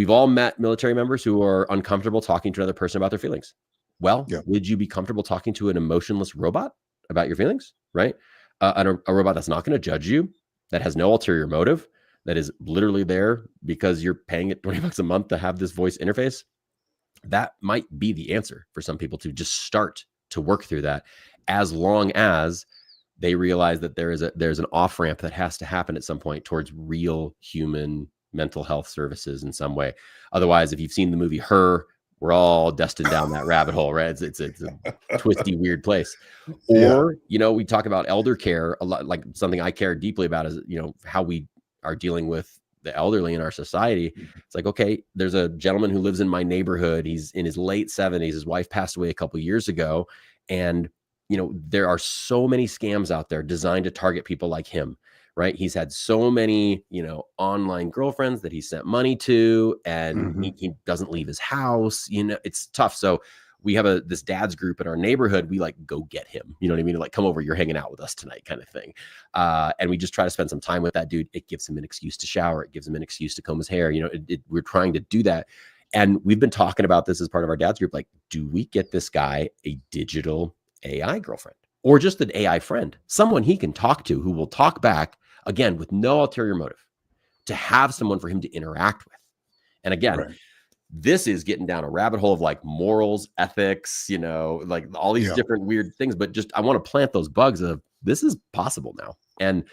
all met military members who are uncomfortable talking to another person about their feelings. Well, would you be comfortable talking to an emotionless robot about your feelings, right? A robot that's not going to judge you, that has no ulterior motive, that is literally there because you're paying it $20 a month to have this voice interface. That might be the answer for some people to just start to work through that, as long as they realize that there's an off-ramp that has to happen at some point towards real human mental health services in some way. Otherwise, if you've seen the movie Her, we're all destined down that rabbit hole, right? It's a twisty, weird place. Or, we talk about elder care a lot, like something I care deeply about is, how we are dealing with the elderly in our society. It's like, okay, there's a gentleman who lives in my neighborhood. He's in his late 70s. His wife passed away a couple of years ago. And, there are so many scams out there designed to target people like him, right? He's had so many, online girlfriends that he sent money to, and he doesn't leave his house. It's tough. So we have this dad's group in our neighborhood. We like go get him, you know what I mean? Like, come over, you're hanging out with us tonight kind of thing. And we just try to spend some time with that dude. It gives him an excuse to shower. It gives him an excuse to comb his hair. We're trying to do that. And we've been talking about this as part of our dad's group. Like, do we get this guy a digital AI girlfriend or just an AI friend, someone he can talk to who will talk back, again, with no ulterior motive, to have someone for him to interact with? And again, this is getting down a rabbit hole of like morals, ethics, like all these different weird things. But just, I want to plant those bugs of this is possible now. And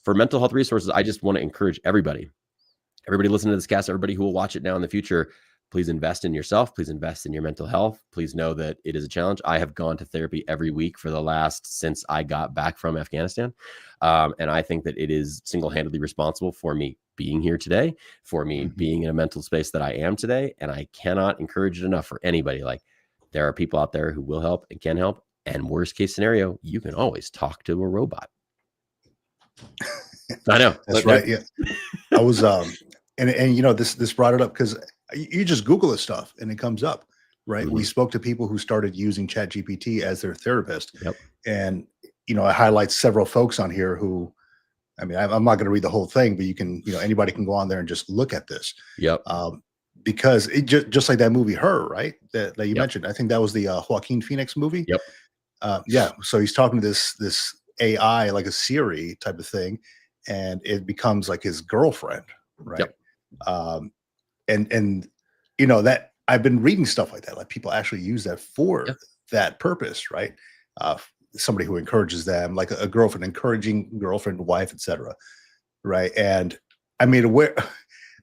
for mental health resources, I just want to encourage everybody listening to this cast, everybody who will watch it now in the future, please invest in yourself. Please invest in your mental health. Please know that it is a challenge. I have gone to therapy every week since I got back from Afghanistan. And I think that it is single-handedly responsible for me being here today, for me being in a mental space that I am today. And I cannot encourage it enough for anybody. Like, there are people out there who will help and can help. And worst case scenario, you can always talk to a robot. I know. That's right. Yeah. I was, this brought it up because you just Google this stuff and it comes up, right? We spoke to people who started using Chat GPT as their therapist. And, I highlight several folks on here who, I'm not going to read the whole thing, but you can, anybody can go on there and just look at this. Because it just like that movie, Her, right? That you mentioned. I think that was the Joaquin Phoenix movie. So he's talking to this AI, like a Siri type of thing, and it becomes like his girlfriend, right? And that I've been reading stuff like that, like people actually use that for that purpose, right? Somebody who encourages them, like a girlfriend, encouraging girlfriend, wife, etc. Right? And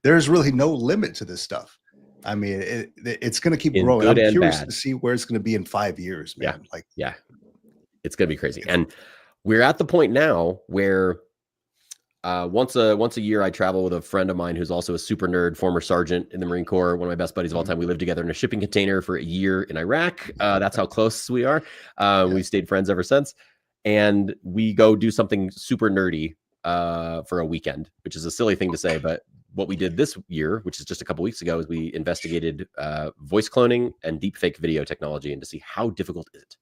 there's really no limit to this stuff. It's going to keep growing. I'm curious to see where it's going to be in 5 years, man. It's going to be crazy. And we're at the point now where once a year, I travel with a friend of mine who's also a super nerd, former sergeant in the Marine Corps, one of my best buddies of all time. We lived together in a shipping container for a year in Iraq. That's how close we are. We've stayed friends ever since. And we go do something super nerdy for a weekend, which is a silly thing to say. But what we did this year, which is just a couple weeks ago, is we investigated voice cloning and deepfake video technology and to see how difficult is it.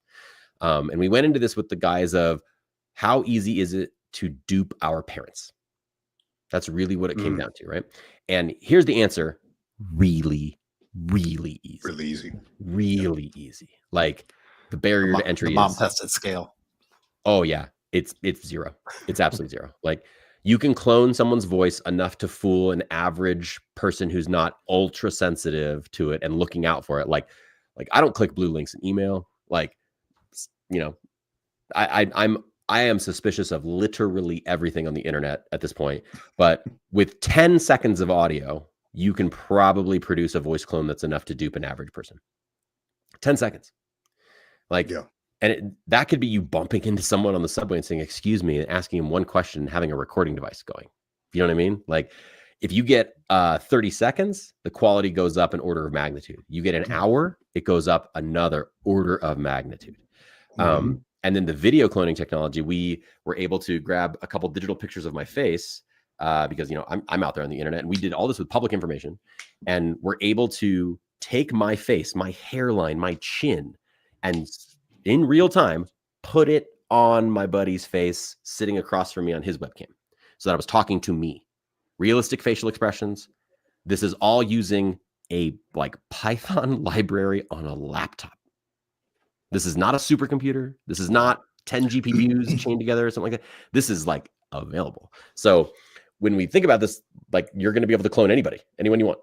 And we went into this with the guise of how easy is it to dupe our parents? That's really what it came down to, right? And here's the answer: really, really easy. Really easy. Really easy. Like, the barrier to entry the mom tested scale. Oh yeah, it's zero. It's absolutely zero. Like, you can clone someone's voice enough to fool an average person who's not ultra sensitive to it and looking out for it. Like I don't click blue links in email. Like, I am suspicious of literally everything on the internet at this point, but with 10 seconds of audio, you can probably produce a voice clone that's enough to dupe an average person. 10 seconds. And that could be you bumping into someone on the subway and saying, "Excuse me," and asking him one question and having a recording device going. You know what I mean? Like, if you get 30 seconds, the quality goes up an order of magnitude. You get an hour, it goes up another order of magnitude. And then the video cloning technology, we were able to grab a couple digital pictures of my face because, I'm out there on the internet, and we did all this with public information, and we're able to take my face, my hairline, my chin, and in real time, put it on my buddy's face sitting across from me on his webcam. So that I was talking to me. Realistic facial expressions. This is all using a like Python library on a laptop. This is not a supercomputer. This is not 10 GPUs chained together or something like that. This is like available. So when we think about this, like you're going to be able to clone anybody, anyone you want,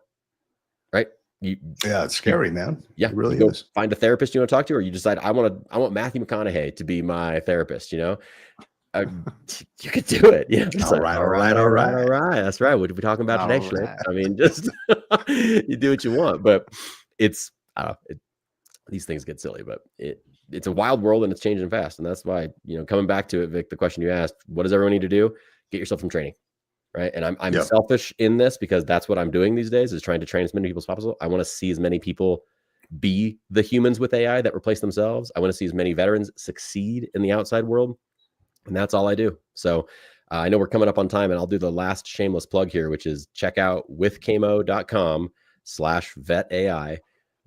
right? Yeah, it's scary, man. Yeah, it really you is. Find a therapist you want to talk to, or you decide I want Matthew McConaughey to be my therapist. You could do it. Yeah, All right. That's right. What are we talking about today, Schlick? I mean, just you do what you want, but it's these things get silly, but it's a wild world and it's changing fast, and that's why coming back to it, Vic, the question you asked, what does everyone need to do? Get yourself some training. Right. And I'm selfish in this because that's what I'm doing these days, is trying to train as many people as possible. I want to see as many people be the humans with AI that replace themselves. I want to see as many veterans succeed in the outside world. And that's all I do. So I know we're coming up on time, and I'll do the last shameless plug here, which is check out withkmo.com/vetai.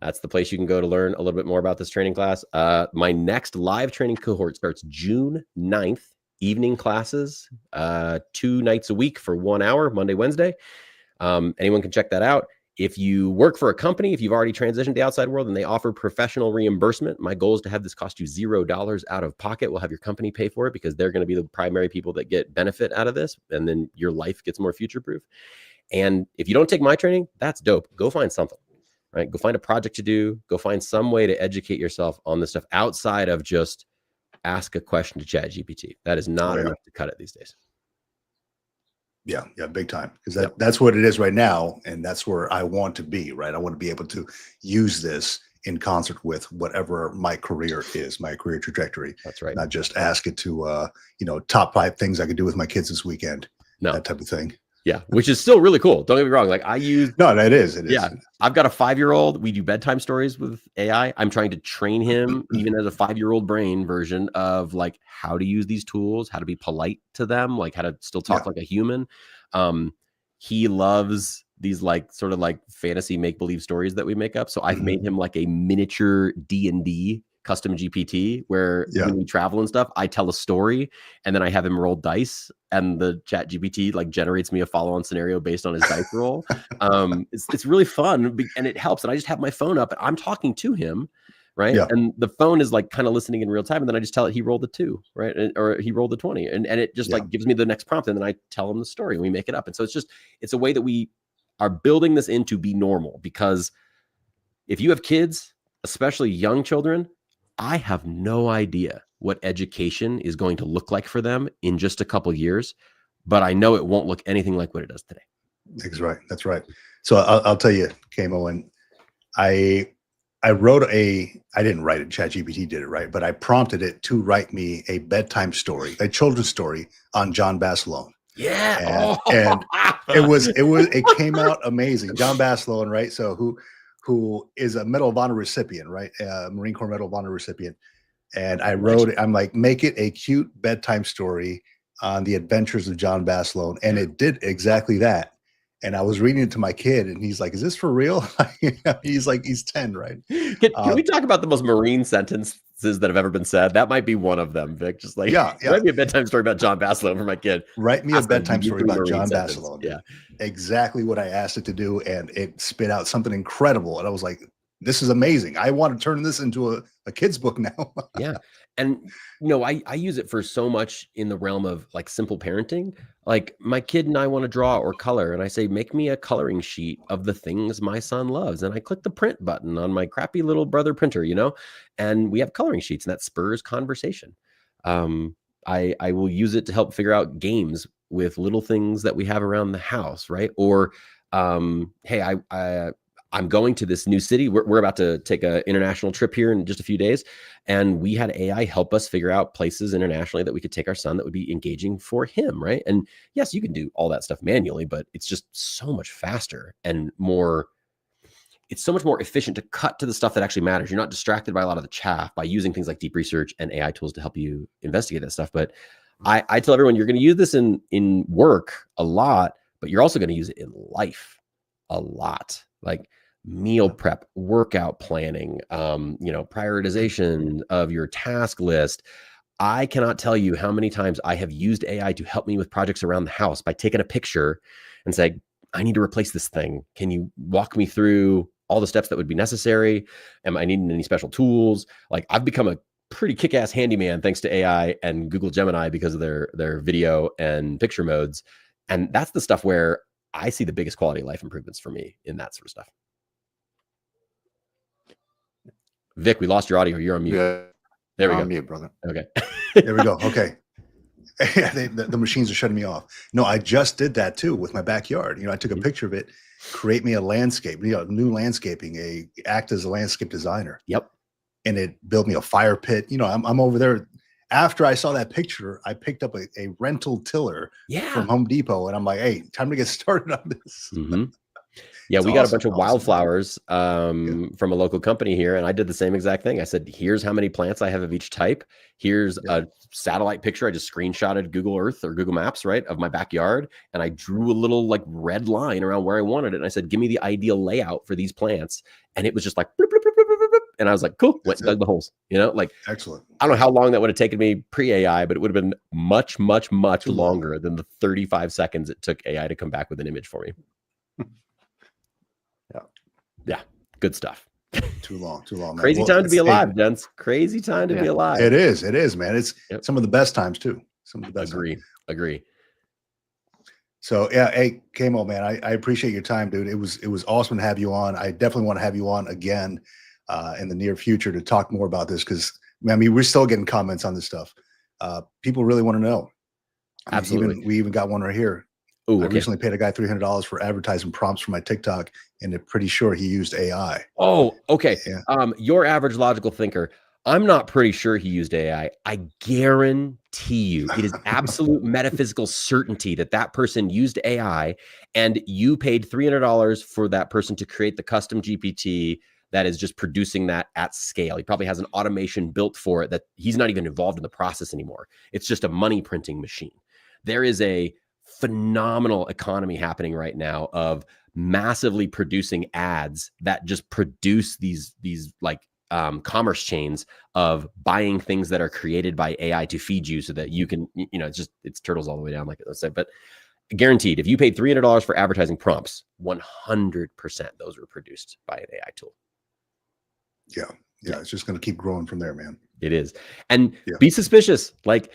That's the place you can go to learn a little bit more about this training class. My next live training cohort starts June 9th. Evening classes, 2 nights a week for 1 hour, Monday, Wednesday. Anyone can check that out. If you work for a company, if you've already transitioned to the outside world and they offer professional reimbursement, my goal is to have this cost you $0 out of pocket. We'll have your company pay for it because they're going to be the primary people that get benefit out of this. And then your life gets more future-proof. And if you don't take my training, that's dope. Go find something, right? Go find a project to do. Go find some way to educate yourself on this stuff outside of just ask a question to Chat GPT. That is not enough to cut it these days. Yeah, big time. Because that's what it is right now. And that's where I want to be, right? I want to be able to use this in concert with whatever my career is, my career trajectory. That's right. Not just ask it to, top 5 things I could do with my kids this weekend. No. That type of thing. Yeah, which is still really cool. Don't get me wrong. Like I use no, it is. Yeah, I've got a 5-year-old. We do bedtime stories with AI. I'm trying to train him, even as a 5-year-old brain version of like how to use these tools, how to be polite to them, like how to still talk like a human. He loves these like sort of like fantasy make-believe stories that we make up. So I've made him like a miniature D&D custom GPT where when we travel and stuff, I tell a story and then I have him roll dice, and the Chat GPT like generates me a follow-on scenario based on his dice roll. It's really fun, and it helps. And I just have my phone up and I'm talking to him, right? Yeah. And the phone is like kind of listening in real time, and then I just tell it he rolled a 2, right? Or he rolled a 20, and it just like gives me the next prompt, and then I tell him the story and we make it up. And so it's a way that we are building this in to be normal, because if you have kids, especially young children, I have no idea what education is going to look like for them in just a couple years, but I know it won't look anything like what it does today. That's right. That's right. So I'll tell you, Kamo, and I wrote I didn't write it, ChatGPT did it, right? But I prompted it to write me a bedtime story, a children's story on John Basilone. Yeah. And it came out amazing. John Basilone, right? So who is a Medal of Honor recipient, right? Marine Corps Medal of Honor recipient. And I wrote it, I'm like, make it a cute bedtime story on the adventures of John Basilone. And it did exactly that. And I was reading it to my kid, and he's like, is this for real? He's like, he's 10, right? Can we talk about the most Marine sentences that have ever been said? That might be one of them, Vic. Just like, write me a bedtime story about John Basilone for my kid. Write me a bedtime story about John Basilone. Yeah. Exactly what I asked it to do. And it spit out something incredible. And I was like, this is amazing. I want to turn this into a kid's book now. Yeah. And, I use it for so much in the realm of like simple parenting. Like my kid and I want to draw or color, and I say, make me a coloring sheet of the things my son loves. And I click the print button on my crappy little brother printer, and we have coloring sheets, and that spurs conversation. I will use it to help figure out games with little things that we have around the house, right? Or, hey, I'm going to this new city. We're about to take an international trip here in just a few days. And we had AI help us figure out places internationally that we could take our son that would be engaging for him, right? And yes, you can do all that stuff manually, but it's just so much faster and it's so much more efficient to cut to the stuff that actually matters. You're not distracted by a lot of the chaff by using things like deep research and AI tools to help you investigate that stuff. But I tell everyone, you're going to use this in work a lot, but you're also going to use it in life a lot. Like meal prep, workout planning, prioritization of your task list. I cannot tell you how many times I have used AI to help me with projects around the house by taking a picture and saying, I need to replace this thing. Can you walk me through all the steps that would be necessary? Am I needing any special tools? Like, I've become a pretty kick-ass handyman thanks to AI and Google Gemini because of their video and picture modes. And that's the stuff where I see the biggest quality of life improvements for me in that sort of stuff. Vic, we lost your audio. You're on mute. Yeah. There we go. On mute, brother. Okay. There we go. Okay. The machines are shutting me off. No, I just did that too with my backyard. You know, I took a picture of it, create me a landscape, new landscaping, act as a landscape designer. Yep. And it built me a fire pit. You know, I'm over there. After I saw that picture, I picked up a rental tiller from Home Depot, and I'm like, hey, time to get started on this. Mm-hmm. Yeah, we got a bunch of wildflowers from a local company here, and I did the same exact thing. I said, here's how many plants I have of each type. Here's a satellite picture. I just screenshotted Google Earth or Google Maps, right, of my backyard, and I drew a little like red line around where I wanted it. And I said, give me the ideal layout for these plants. And it was just like, bloop, bloop, bloop, bloop, bloop, bloop. And I was like, cool, went and dug the holes. You know, like, excellent. I don't know how long that would have taken me pre-AI, but it would have been much, much, much longer than the 35 seconds it took AI to come back with an image for me. Yeah, good stuff. Too long, man. Crazy time to be alive, gents. Crazy time to be alive. It is, man. It's some of the best times too. Some of the best. Agree. So yeah, hey, Kamo, man, I appreciate your time, dude. It was awesome to have you on. I definitely want to have you on again in the near future to talk more about this, because I mean, we're still getting comments on this stuff. People really want to know. Absolutely. We even got one right here. I recently paid a guy $300 for advertising prompts for my TikTok, and I'm pretty sure he used AI. Oh, okay. Yeah. Your average logical thinker. I'm not pretty sure he used AI. I guarantee you it is absolute metaphysical certainty that person used AI, and you paid $300 for that person to create the custom GPT that is just producing that at scale. He probably has an automation built for it that he's not even involved in the process anymore. It's just a money printing machine. There is a phenomenal economy happening right now of massively producing ads that just produce these like commerce chains of buying things that are created by AI to feed you so that you can, you know, it's turtles all the way down, like let's say. But guaranteed, if you paid $300 for advertising prompts, 100% those were produced by an AI tool. Yeah. It's just going to keep growing from there, man. It is. And be suspicious. Like,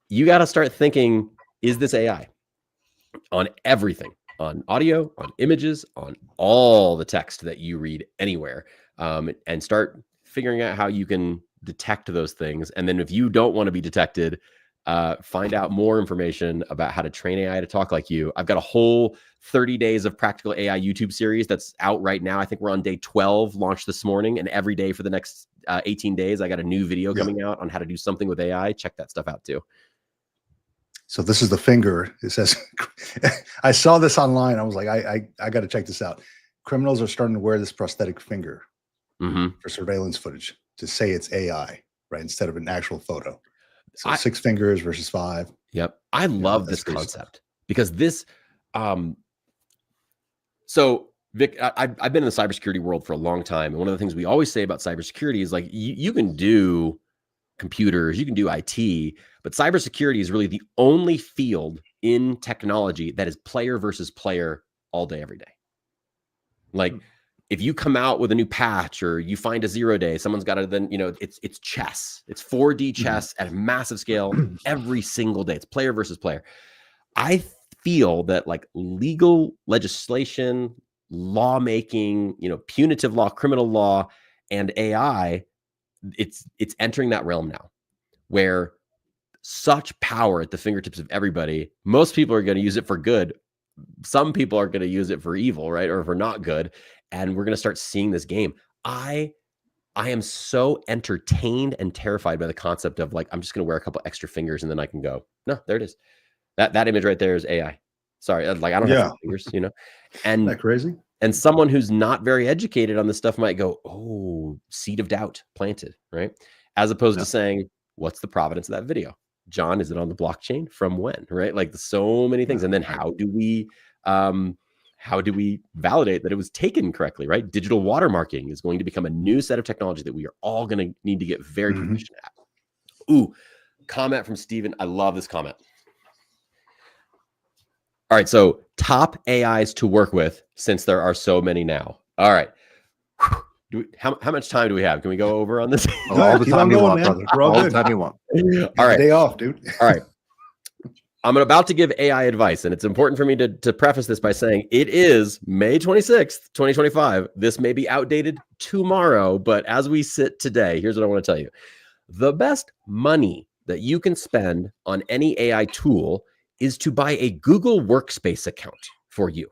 you got to start thinking, is this AI? On everything, on audio, on images, on all the text that you read anywhere, and start figuring out how you can detect those things. And then if you don't want to be detected, find out more information about how to train AI to talk like you. I've got a whole 30 days of practical AI YouTube series that's out right now. I think we're on day 12, launched this morning, and every day for the next 18 days, I got a new video coming out on how to do something with AI. Check that stuff out too. So this is the finger. It says, I saw this online. I was like, I got to check this out. Criminals are starting to wear this prosthetic finger for surveillance footage to say it's AI, right? Instead of an actual photo. So 6 fingers versus 5. Yep. I love this concept because this, so Vic, I've been in the cybersecurity world for a long time. And one of the things we always say about cybersecurity is like, you can do computers, you can do IT, but cybersecurity is really the only field in technology that is player versus player all day, every day. Like, if you come out with a new patch or you find a 0-day, someone's got to then, you know, it's chess. It's 4D chess at a massive scale every single day. It's player versus player. I feel that like legal legislation, lawmaking, you know, punitive law, criminal law, and AI, it's entering that realm now where such power at the fingertips of everybody. Most people are going to use it for good. Some people are going to use it for evil, right? Or for not good. And we're going to start seeing this game. I am so entertained and terrified by the concept of like, I'm just going to wear a couple extra fingers and then I can go, no, there it is. That image right there is AI. Sorry. Like, I don't have fingers, you know, and isn't that crazy? And someone who's not very educated on this stuff might go, oh, seed of doubt planted, right? As opposed to saying, what's the provenance of that video? John, is it on the blockchain? From when, right? Like, so many things. And then how do we validate that it was taken correctly, right? Digital watermarking is going to become a new set of technology that we are all going to need to get very proficient at. Ooh, comment from Steven. I love this comment. All right, so top AIs to work with since there are so many now. All right. How much time do we have? Can we go over on this? All the time you want, brother. All the time you want. All right. Day off, dude. All right. I'm about to give AI advice, and it's important for me to preface this by saying it is May 26th, 2025. This may be outdated tomorrow, but as we sit today, here's what I want to tell you. The best money that you can spend on any AI tool is to buy a Google Workspace account for you,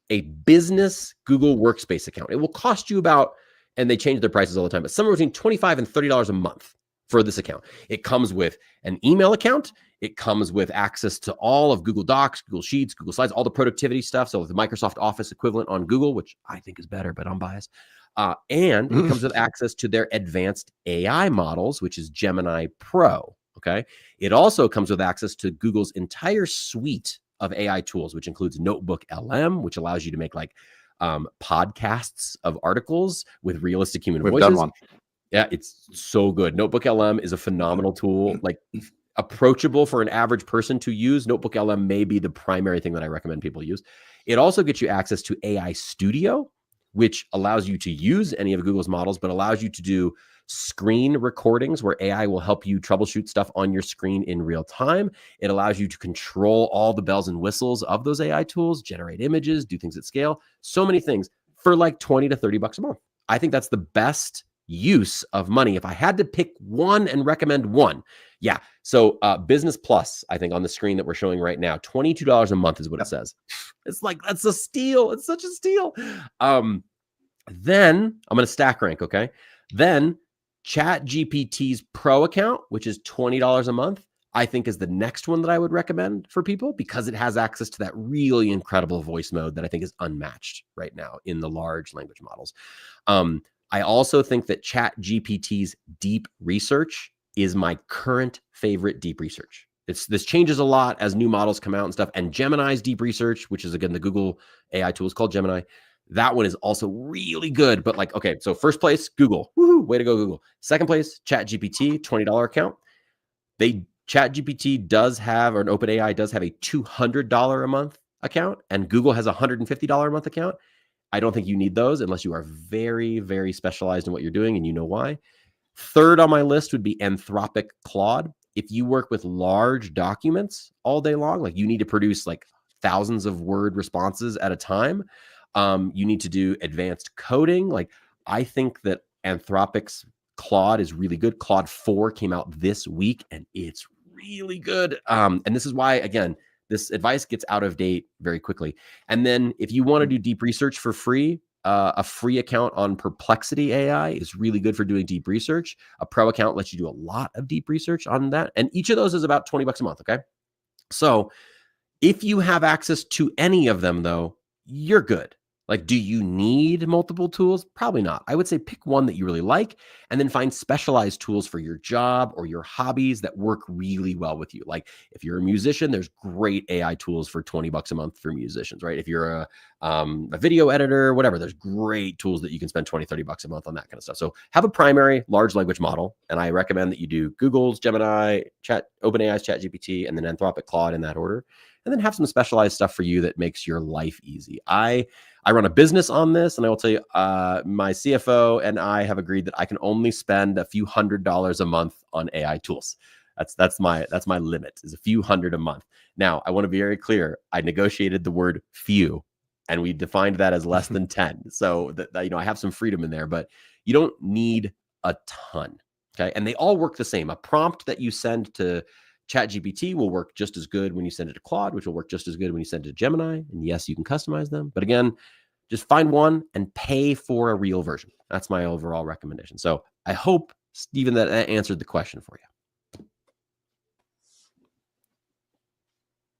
a business Google Workspace account. It will cost you about, and they change their prices all the time, but somewhere between $25 and $30 a month for this account. It comes with an email account. It comes with access to all of Google Docs, Google Sheets, Google Slides, all the productivity stuff. So the Microsoft Office equivalent on Google, which I think is better, but I'm biased. And it comes with access to their advanced AI models, which is Gemini Pro. Okay. It also comes with access to Google's entire suite of AI tools, which includes Notebook LM, which allows you to make like podcasts of articles with realistic human voices. Done one. Yeah, it's so good. Notebook LM is a phenomenal tool, like approachable for an average person to use. Notebook LM may be the primary thing that I recommend people use. It also gets you access to AI Studio, which allows you to use any of Google's models, but allows you to do screen recordings where AI will help you troubleshoot stuff on your screen in real time. It allows you to control all the bells and whistles of those AI tools, generate images, do things at scale, so many things for like 20 to 30 bucks a month. I think that's the best use of money. If I had to pick one and recommend one, yeah. So Business Plus, I think on the screen that we're showing right now, $22 a month is what it says. It's like, that's a steal. It's such a steal. Then I'm going to stack rank. Okay. Then Chat GPT's Pro account, which is $20 a month, I think is the next one that I would recommend for people because it has access to that really incredible voice mode that I think is unmatched right now in the large language models. I also think that Chat GPT's deep research is my current favorite deep research. This changes a lot as new models come out and stuff. And Gemini's deep research, which is again the Google AI tool, is called Gemini. That one is also really good. But like, okay, so first place, Google. Woohoo, way to go, Google. Second place, Chat GPT, $20 account. Chat GPT does have, or an OpenAI does have a $200 a month account, and Google has a $150 a month account. I don't think you need those unless you are very, very specialized in what you're doing and you know why. Third on my list would be Anthropic Claude. If you work with large documents all day long, like you need to produce like thousands of word responses at a time, you need to do advanced coding. Like I think that Anthropic's Claude is really good. Claude 4 came out this week and it's really good. And this is why, again, this advice gets out of date very quickly. And then if you want to do deep research for free, a free account on Perplexity AI is really good for doing deep research. A pro account lets you do a lot of deep research on that. And each of those is about 20 bucks a month. Okay. So if you have access to any of them though, you're good. Like, do you need multiple tools? Probably not. I would say pick one that you really like and then find specialized tools for your job or your hobbies that work really well with you. Like if you're a musician, there's great AI tools for 20 bucks a month for musicians, right? If you're a video editor, whatever, there's great tools that you can spend 20, 30 bucks a month on that kind of stuff. So have a primary large language model. And I recommend that you do Google's Gemini, OpenAI's Chat GPT, and then Anthropic Claude in that order. And then have some specialized stuff for you that makes your life easy. I run a business on this, and I will tell you, my CFO and I have agreed that I can only spend a few $100s a month on AI tools. That's my limit, is a few hundred a month. Now, I want to be very clear. I negotiated the word few, and we defined that as less than 10. So that I have some freedom in there, but you don't need a ton. Okay, and they all work the same. A prompt that you send to Chat GPT will work just as good when you send it to Claude, which will work just as good when you send it to Gemini. And yes, you can customize them. But again, just find one and pay for a real version. That's my overall recommendation. So I hope, Stephen, that answered the question for you.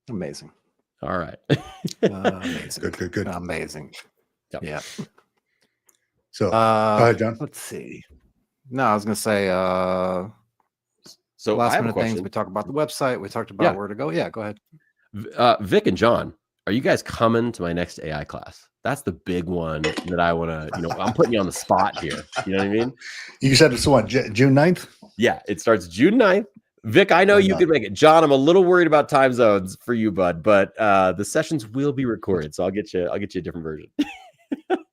Amazing. All right. Amazing. Good. Amazing. Yep. Yeah. So, go ahead, John. Let's see. No, I was going to say, so last minute things. We talked about the website. We talked about where to go. Yeah, go ahead. Vic and John, are you guys coming to my next AI class? That's the big one that I want to, I'm putting you on the spot here. You know what I mean? You said it's what, June 9th? Yeah, it starts June 9th. Vic, I know you can make it. John, I'm a little worried about time zones for you, bud, but the sessions will be recorded, so I'll get you a different version.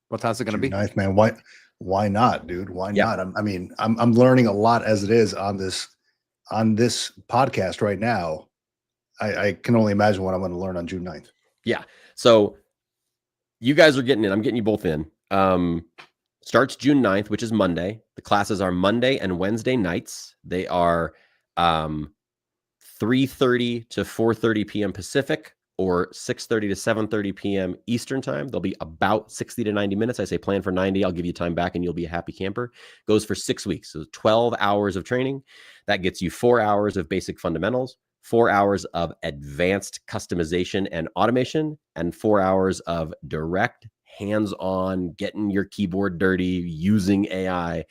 What time's it going to be? Nice, man. Why not, dude? Why not? I'm learning a lot as it is on this podcast right now. I can only imagine what I'm going to learn on June 9th. Yeah. So you guys are getting in. I'm getting you both in. Starts June 9th, which is Monday. The classes are Monday and Wednesday nights. They are 3:30 to 4:30 p.m. Pacific or 6:30 to 7:30 p.m. Eastern time. They'll be about 60 to 90 minutes. I say plan for 90. I'll give you time back and you'll be a happy camper. Goes for 6 weeks. So 12 hours of training. That gets you 4 hours of basic fundamentals, 4 hours of advanced customization and automation, and 4 hours of direct hands-on, getting your keyboard dirty, using AI.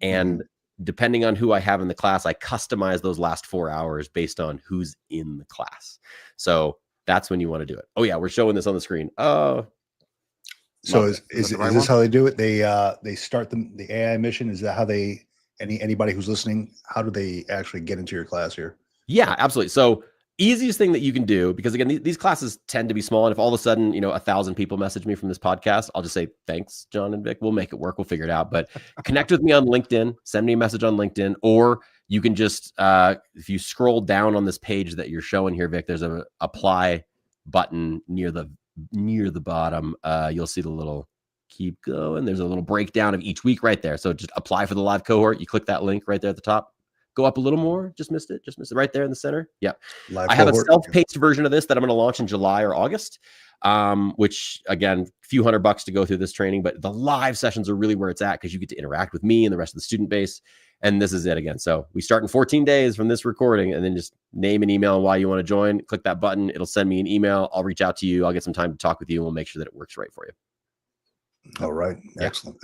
And depending on who I have in the class, I customize those last 4 hours based on who's in the class. So that's when you want to do it. Oh yeah, we're showing this on the screen. Oh, so is this how they do it? They start the AI mission. Is that how they anybody who's listening? How do they actually get into your class here? Yeah, absolutely. So easiest thing that you can do, because again, these classes tend to be small. And if all of a sudden, 1,000 people message me from this podcast, I'll just say, thanks, John and Vic. We'll make it work. We'll figure it out. But connect with me on LinkedIn, send me a message on LinkedIn, or you can just, if you scroll down on this page that you're showing here, Vic, there's a apply button near the bottom. You'll see the little keep going. There's a little breakdown of each week right there. So just apply for the live cohort. You click that link right there at the top. Go up a little more. Just missed it right there in the center. Yeah. I have a self-paced version of this that I'm going to launch in July or August, which again, a few $100 to go through this training, but the live sessions are really where it's at because you get to interact with me and the rest of the student base. And this is it again. So we start in 14 days from this recording, and then just name and email why you want to join. Click that button. It'll send me an email. I'll reach out to you. I'll get some time to talk with you, and we'll make sure that it works right for you. All right. Yeah. Excellent.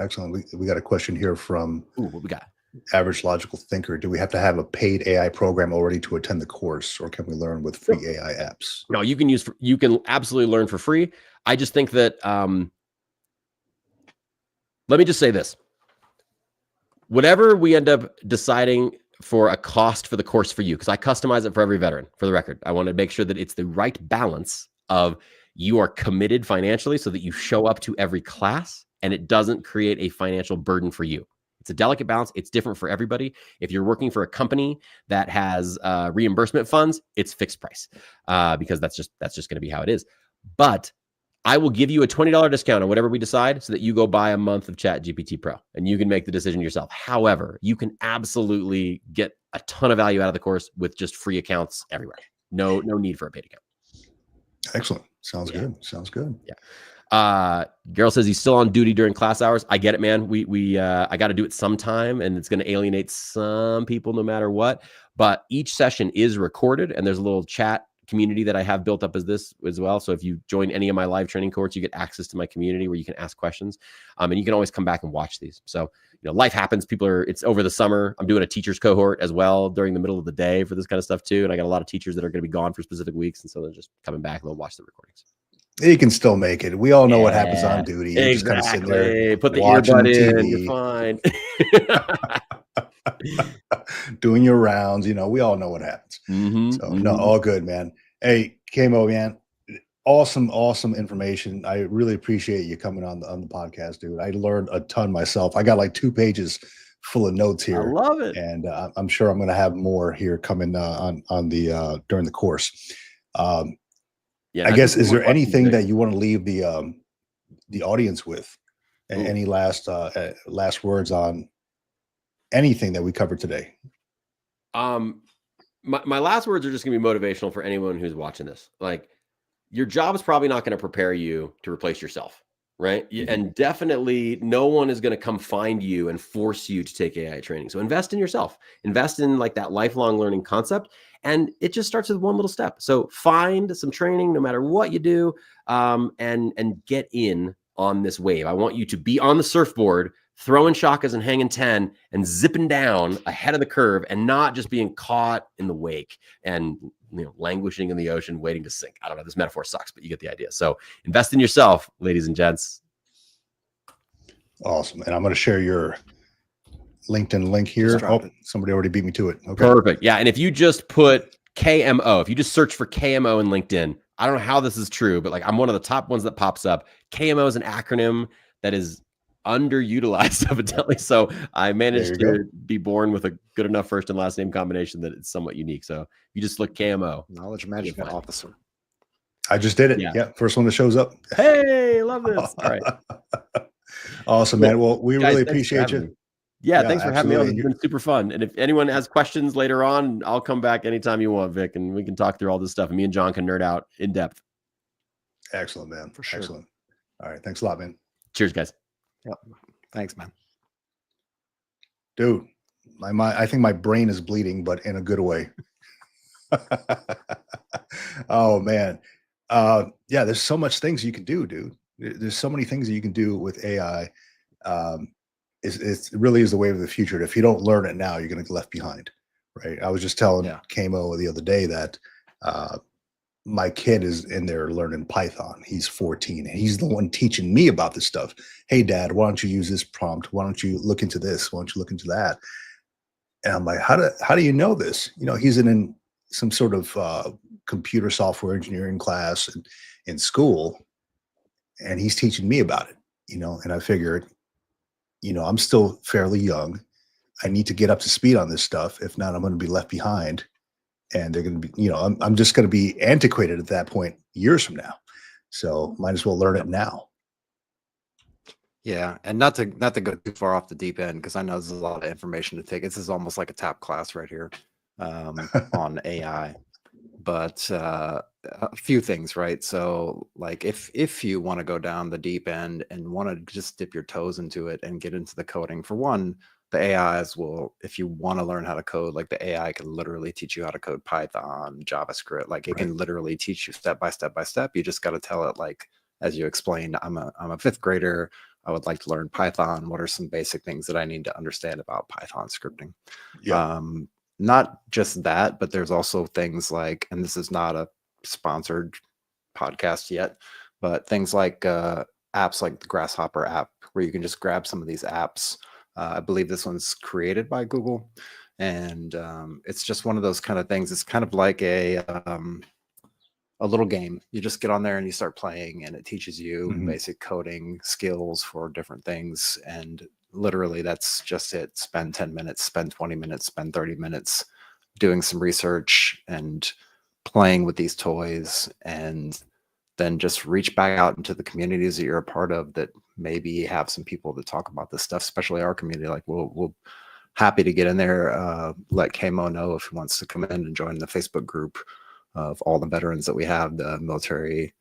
We got a question here from what we got? Average Logical Thinker. Do we have to have a paid AI program already to attend the course, or can we learn with free AI apps? No, you can absolutely learn for free. I just think that, let me just say this. Whatever we end up deciding for a cost for the course for you, because I customize it for every veteran, for the record. I want to make sure that it's the right balance of you are committed financially so that you show up to every class and it doesn't create a financial burden for you. It's a delicate balance. It's different for everybody. If you're working for a company that has reimbursement funds, it's fixed price because that's just going to be how it is. But I will give you a $20 discount on whatever we decide so that you go buy a month of Chat GPT Pro and you can make the decision yourself. However, you can absolutely get a ton of value out of the course with just free accounts everywhere. No need for a paid account. Excellent. Sounds good. Yeah. Gerald says he's still on duty during class hours. I get it, man. I got to do it sometime, and it's going to alienate some people no matter what. But each session is recorded, and there's a little chat community that I have built up as well. So if you join any of my live training cohorts, you get access to my community where you can ask questions, and you can always come back and watch these. So life happens. It's over the summer. I'm doing a teachers cohort as well during the middle of the day for this kind of stuff too. And I got a lot of teachers that are going to be gone for specific weeks, and so they're just coming back and they'll watch the recordings. You can still make it. We all know what happens on duty. You're just kind of sitting there, put the earbud in. You're fine. Doing your rounds. We all know what happens. No, all good, man. Hey, Kamo, man, awesome information. I really appreciate you coming on the podcast, dude. I learned a ton myself. I got like 2 pages full of notes here. I love it, and I'm sure I'm going to have more here coming on the during the course. I guess, is there anything that you want to leave the audience with? Any last words on anything that we covered today? My last words are just going to be motivational for anyone who's watching this. Like, your job is probably not going to prepare you to replace yourself, right? And definitely no one is going to come find you and force you to take AI training. So invest in yourself, invest in like that lifelong learning concept. And it just starts with one little step. So find some training, no matter what you do, and get in on this wave. I want you to be on the surfboard, throwing shakas and hanging 10 and zipping down ahead of the curve and not just being caught in the wake and languishing in the ocean, waiting to sink. I don't know. This metaphor sucks, but you get the idea. So invest in yourself, ladies and gents. Awesome. And I'm going to share your LinkedIn link here. Oh, somebody already beat me to it. Okay. Perfect. Yeah. And if you just put KMO, if you just search for KMO in LinkedIn, I don't know how this is true, but like I'm one of the top ones that pops up. KMO is an acronym that is underutilized evidently. So I managed to be born with a good enough first and last name combination that it's somewhat unique. So you just look KMO. Knowledge Management Officer. I just did it. Yeah. First one that shows up. Hey, love this. All right. Awesome, man. Well, we really appreciate you. Yeah, thanks for having me on. It's been super fun. And if anyone has questions later on, I'll come back anytime you want, Vic, and we can talk through all this stuff. And me and John can nerd out in depth. Excellent, man. For sure. Excellent. All right. Thanks a lot, man. Cheers, guys. Yep. Thanks, man. Dude, I think my brain is bleeding, but in a good way. Oh, man. Yeah, there's so much things you can do, dude. There's so many things that you can do with AI. It really is the wave of the future. And if you don't learn it now, you're going to get left behind, right? I was just telling Kamo the other day that my kid is in there learning Python. He's 14, and he's the one teaching me about this stuff. Hey, Dad, why don't you use this prompt? Why don't you look into this? Why don't you look into that? And I'm like, how do you know this? You know, he's in some sort of computer software engineering class in school, and he's teaching me about it. You know, and I figured, you know, I'm still fairly young. I need to get up to speed on this stuff. If not, I'm going to be left behind, and they're going to be, you know, I'm just going to be antiquated at that point years from now. So might as well learn it now. Yeah, and not to go too far off the deep end, because I know there's a lot of information to take. This is almost like a tap class right here on AI. But a few things, right? So like if you want to go down the deep end and want to just dip your toes into it and get into the coding, for one, the AIs will, if you want to learn how to code, like the AI can literally teach you how to code Python, JavaScript. Like it can literally teach you step by step by step. You just got to tell it, like, as you explained, I'm a fifth grader. I would like to learn Python. What are some basic things that I need to understand about Python scripting? Yeah. Not just that, but there's also things like, and this is not a sponsored podcast yet, but things like apps like the Grasshopper app, where you can just grab some of these apps. I believe this one's created by Google, and it's just one of those kind of things. It's kind of like a little game. You just get on there and you start playing, and it teaches you basic coding skills for different things. And literally that's just it. Spend 10 minutes, spend 20 minutes, spend 30 minutes doing some research and playing with these toys, and then just reach back out into the communities that you're a part of that maybe have some people that talk about this stuff, especially our community. Like we'll happy to get in there. Let Kamo know if he wants to come in and join the Facebook group of all the veterans that we have, the military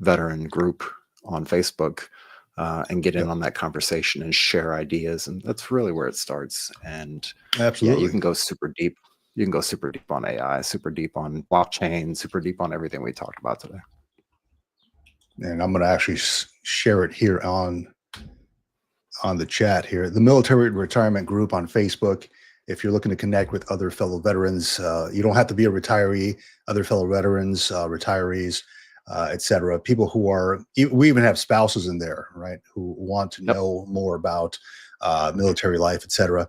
veteran group on Facebook, and get in on that conversation and share ideas. And that's really where it starts. And absolutely, you can go super deep. You can go super deep on AI, super deep on blockchain, super deep on everything we talked about today. And I'm going to actually share it here on the chat here. The Military Retirement Group on Facebook. If you're looking to connect with other fellow veterans, you don't have to be a retiree, other fellow veterans, retirees, etc. People who are, we even have spouses in there, right, who want to know more about military life, etc.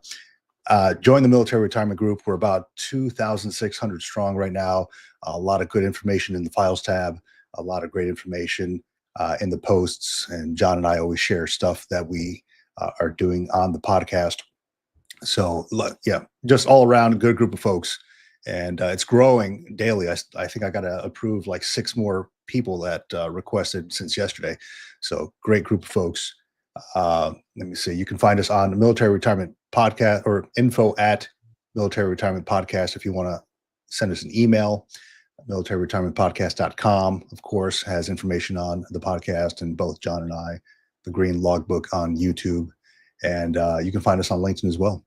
Join the Military Retirement Group. We're about 2,600 strong right now. A lot of good information in the files tab, a lot of great information in the posts. And John and I always share stuff that we are doing on the podcast. So yeah, just all around a good group of folks, and it's growing daily. I think I got to approve like 6 more people that requested since yesterday. So great group of folks. Let me see. You can find us on the Military Retirement Podcast, or info@Military Retirement Podcast. If you want to send us an email, militaryretirementpodcast.com, of course, has information on the podcast, and both John and I, the Green Logbook on YouTube, and you can find us on LinkedIn as well.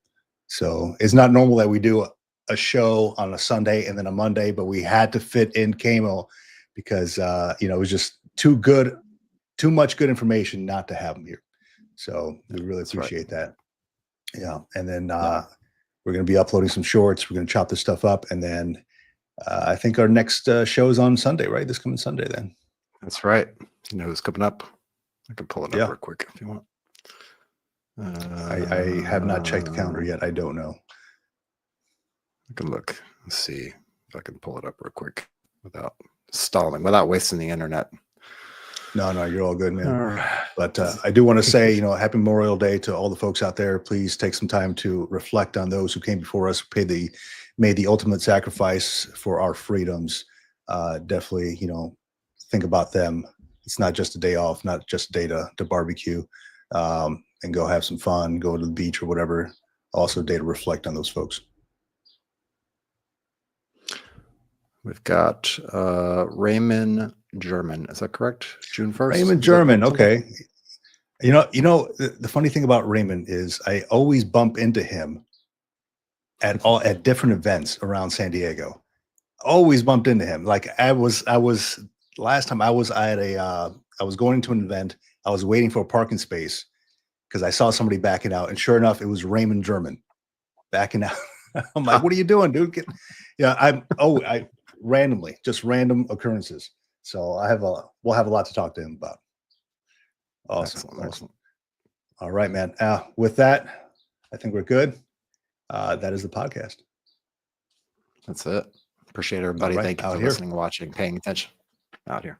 So it's not normal that we do a show on a Sunday and then a Monday, but we had to fit in Kamo because you know, it was just too much good information not to have him here. So we really appreciate that. Yeah. And then we're going to be uploading some shorts. We're going to chop this stuff up. And then I think our next show is on Sunday, right? This coming Sunday then. That's right. You know who's coming up? I can pull it up real quick if you want. I have not checked the calendar yet. I don't know. I can look. Let's see if I can pull it up real quick without stalling, without wasting the internet. No, you're all good, man. But I do want to say, happy Memorial Day to all the folks out there. Please take some time to reflect on those who came before us, made the ultimate sacrifice for our freedoms. Definitely, think about them. It's not just a day off, not just a day to barbecue and go have some fun, go to the beach or whatever. Also a day to reflect on those folks. We've got Raymond German. Is that correct? June 1st? Raymond German. Okay. The funny thing about Raymond is I always bump into him at different events around San Diego. Always bumped into him. Like I was last time I was I was going to an event. I was waiting for a parking space because I saw somebody backing out, and sure enough, it was Raymond German backing out. I'm like, what are you doing, dude? Randomly, just random occurrences. So we'll have a lot to talk to him about. Awesome. All right, man. With that, I think we're good. That is the podcast. That's it. Appreciate everybody. Thank you for listening, watching, paying attention out here.